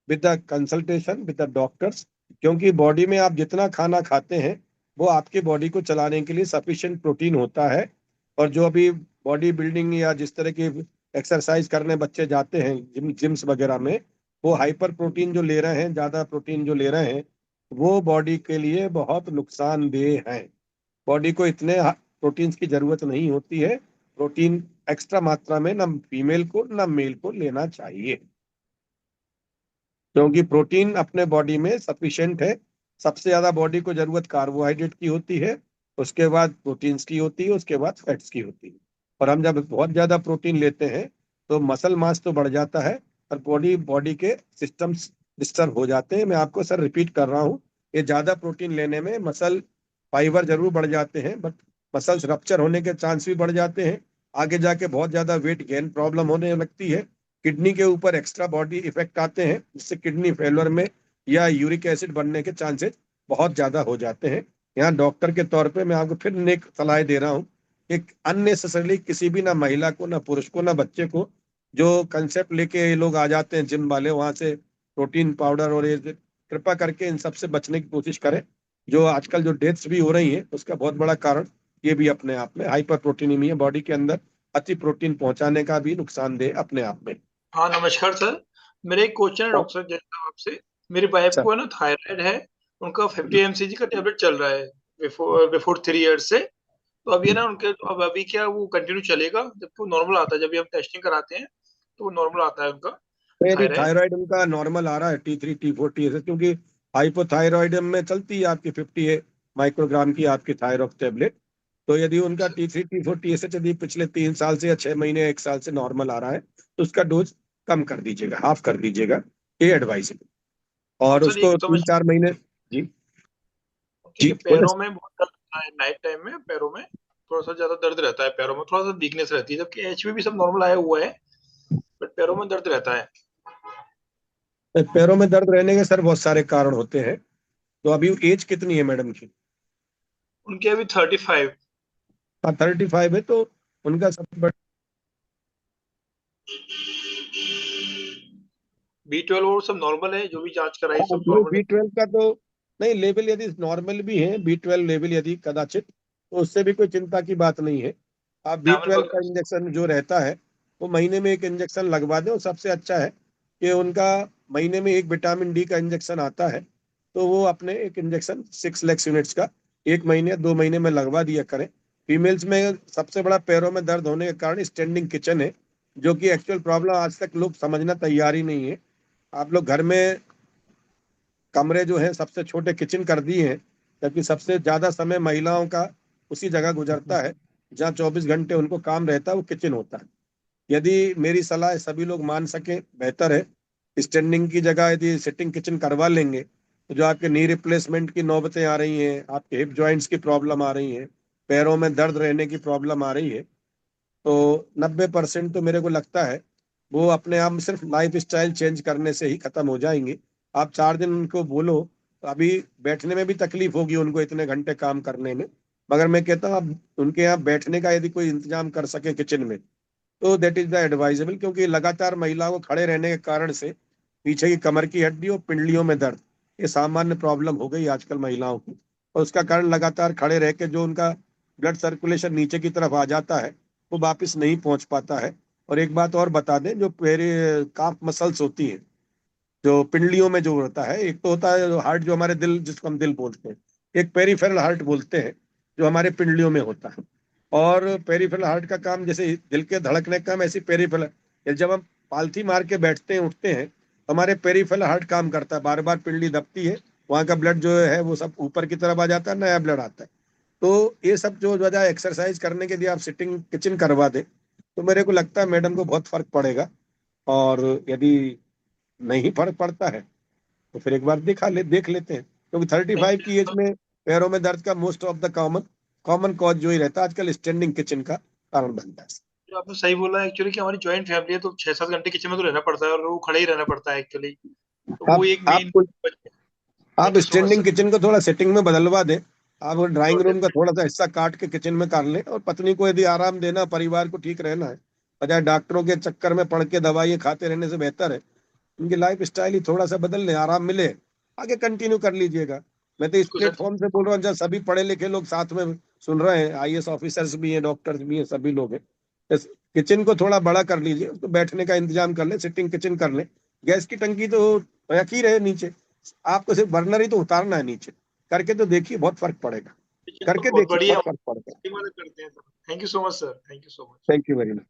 with the consultation with the doctors, क्योंकि बॉडी में आप जितना खाना खाते हैं वो आपके बॉडी को चलाने के लिए सफिशिएंट प्रोटीन होता है। और जो अभी बॉडी बिल्डिंग या जिस तरह की एक्सरसाइज करने बच्चे जाते हैं जिम्स वगैरह में, वो हाइपर प्रोटीन जो ले रहे हैं, ज्यादा प्रोटीन जो ले रहे हैं, वो बॉडी के लिए बहुत नुकसानदेह है। बॉडी को इतने प्रोटीन्स की जरूरत नहीं होती है। प्रोटीन एक्स्ट्रा मात्रा में न फीमेल को न मेल को लेना चाहिए, क्योंकि प्रोटीन अपने बॉडी में सफिशिएंट है। सबसे ज्यादा बॉडी को जरूरत कार्बोहाइड्रेट की होती है, उसके बाद प्रोटीन्स की होती है, उसके बाद फैट्स की होती है। और हम जब बहुत ज्यादा प्रोटीन लेते हैं तो मसल मास तो बढ़ जाता है और बॉडी बॉडी के सिस्टम्स डिस्टर्ब हो जाते हैं। मैं आपको सर रिपीट कर रहा हूँ, ये ज्यादा प्रोटीन लेने में मसल फाइबर जरूर बढ़ जाते हैं, बट मसल्स रप्चर होने के चांस भी बढ़ जाते हैं। आगे जाके बहुत ज्यादा वेट गेन प्रॉब्लम होने लगती है। किडनी के ऊपर एक्स्ट्रा बॉडी इफेक्ट आते हैं, जिससे किडनी फेलर में या यूरिक एसिड बनने के चांसेस बहुत ज्यादा हो जाते हैं। यहाँ डॉक्टर के तौर पे मैं आपको फिर एक सलाह दे रहा हूँ कि अननेसेसरली किसी भी, ना महिला को, ना पुरुष को, ना बच्चे को, जो कंसेप्ट लेके ये लोग आ जाते हैं जिम वाले, वहां से प्रोटीन पाउडर और ये, कृपा करके इन सब से बचने की कोशिश करें। जो आजकल जो डेथ्स भी हो रही हैं उसका बहुत बड़ा कारण ये भी अपने आप में हाइपर प्रोटीनीमिया, बॉडी के अंदर अति प्रोटीन पहुंचाने का भी नुकसानदेह अपने आप में। हाँ नमस्कार सर, मेरा एक क्वेश्चन है डॉक्टर जय साहब आपसे। मेरी वाइफ सर, को है ना थायराइड है, उनका 50 mcg का टेबलेट चल रहा है बिफोर 3 इयर्स से। तो अब ये ना उनके, अब अभी क्या वो कंटिन्यू चलेगा? जबकि वो नॉर्मल आता है, जब भी हम टेस्टिंग कराते हैं तो वो नॉर्मल आता है उनका यदि थायराइड। थायराइड उनका नॉर्मल आ रहा है, T3 T4 T, क्योंकि हाइपोथायरॉयडम में चलती है आपकी 50 माइक्रोग्राम की आपकी थायरॉक्स टेबलेट। तो यदि उनका T3 T4 TSH यदि पिछले 3 साल से या 6 महीने 1 साल से नॉर्मल आ रहा है तो उसका डोज कम कर दीजिएगा, हाफ कर दीजिएगा, ये एडवाइस है। और अब सर उसको एक समझ 3-4 महीने। जी कि जी, ये बोले। पैरों में बहुत दर्द होता है, नाइट टाइम में पैरों में थोड़ा सा ज्यादा दर्द रहता है, पैरों में थोड़ा सा वीकनेस रहती है, जबकि एच भी सब नॉर्मल आया हुआ है, बट पैरों में दर्द रहता है। पैरों में दर्द रहने के सर बहुत सारे कारण होते हैं। तो अभी एज कितनी है मैडम की? उनके अभी 35। हाँ, 35 है तो उनका सबसे बड़ा B12 और सब नॉर्मल है, जो भी जांच कराई सब नॉर्मल है। B12 का तो नहीं, लेवल यदि नॉर्मल भी है, B12 लेवल यदि कदाचित, तो उससे भी कोई चिंता की बात नहीं है। आप विटामिन B12 का वगैरह। इंजेक्शन जो रहता है वो महीने में एक इंजेक्शन लगवा दें, और सबसे अच्छा है कि उनका महीने में एक विटामिन डी का इंजेक्शन आता है, तो वो अपने एक इंजेक्शन 6 लाख यूनिट्स का 1 महीने 2 महीने में लगवा दिया करें। फीमेल्स में सबसे बड़ा पैरों में दर्द होने का कारण स्टैंडिंग किचन है, जो कि एक्चुअल प्रॉब्लम आज तक लोग समझना तैयार ही नहीं है। आप लोग घर में कमरे जो है सबसे छोटे किचन कर दिए हैं, जबकि सबसे ज्यादा समय महिलाओं का उसी जगह गुजरता है जहाँ 24 घंटे उनको काम रहता है, वो किचन होता है। यदि मेरी सलाह है, सभी लोग मान सके बेहतर है, स्टैंडिंग की जगह यदि सिटिंग किचन करवा लेंगे तो जो आपके नी रिप्लेसमेंट की नौबतें आ रही हैं, आपके हिप जॉइंट्स की प्रॉब्लम आ रही हैं, पैरों में दर्द रहने की प्रॉब्लम आ रही है, तो 90% तो मेरे को लगता है वो अपने आप में सिर्फ लाइफ स्टाइल चेंज करने से ही खत्म हो जाएंगे। आप 4 दिन उनको बोलो तो अभी बैठने में भी तकलीफ होगी उनको, इतने घंटे काम करने में, मगर मैं कहता हूँ आप उनके यहाँ बैठने का यदि कोई इंतजाम कर सके किचन में तो दैट इज द एडवाइजेबल, क्योंकि लगातार महिलाओं को खड़े रहने के कारण से पीछे की कमर की हड्डी और पिंडलियों में दर्द, ये सामान्य प्रॉब्लम हो गई आजकल महिलाओं की। और उसका कारण लगातार खड़े रह के जो उनका ब्लड सर्कुलेशन नीचे की तरफ आ जाता है वो वापस नहीं पहुंच पाता है। और एक बात और बता दें, जो पेरी काफ मसल्स होती हैं जो पिंडलियों में जो होता है, एक तो होता है हार्ट जो हमारे दिल, जिसको हम दिल बोलते हैं, एक पेरिफेरल हार्ट बोलते हैं जो हमारे पिंडलियों में होता है। और पेरिफेरल हार्ट का काम जैसे दिल के धड़कने का काम, ऐसी पेरिफेरल, जब हम पालथी मार के बैठते हैं उठते हैं तो हमारे पेरिफेरल हार्ट काम करता है, बार बार पिंडली दबती है वहाँ का ब्लड जो है वो सब ऊपर की तरफ आ जाता है, नया ब्लड आता है। तो ये सब जो वजह एक्सरसाइज करने के लिए आप सिटिंग किचन करवा दे तो मेरे को लगता है मैडम को बहुत फर्क पड़ेगा। और यदि नहीं फर्क पड़ता है तो फिर एक बार देख लेते हैं, क्योंकि 35 की एज में पैरों में दर्द का most of the common cause जो ही रहता है आजकल स्टैंडिंग किचन का कारण बनता है। जो आपने सही बोला एक्चुअली कि हमारी जॉइंट फैमिली है तो 6-7 घंटे किचन में तो रहना पड़ता है और वो खड़े ही रहना पड़ता है एक्चुअली, तो वो एक मेन। आप स्टैंडिंग किचन को थोड़ा सेटिंग में बदलवा दें। आप ड्राइंग रूम का थोड़ा सा हिस्सा काट के किचन में कर लें, और पत्नी को यदि आराम देना, परिवार को ठीक रहना है, बजाय डॉक्टरों के चक्कर में पड़ के दवाइयाँ खाते रहने से बेहतर है उनकी लाइफ स्टाइल ही थोड़ा सा बदल ले, आराम मिले, आगे कंटिन्यू कर लीजिएगा। मैं तो इस प्लेटफॉर्म से बोल रहा हूँ जब सभी पढ़े लिखे लोग साथ में सुन रहे हैं, IAS ऑफिसर्स भी हैं, डॉक्टर्स भी हैं, सभी लोग हैं, इस किचन को थोड़ा बड़ा कर लीजिए, उसको बैठने का इंतजाम कर ले, सिटिंग किचन कर ले। गैस की टंकी तो रखी रहे नीचे, आपको सिर्फ बर्नर ही तो उतारना है नीचे, करके तो देखिए बहुत फर्क पड़ेगा, करके बहुत देखिए बढ़िया बहुत फर्क पड़ेगा। करते हैं। Thank you so much sir, thank you so much. Thank you very much.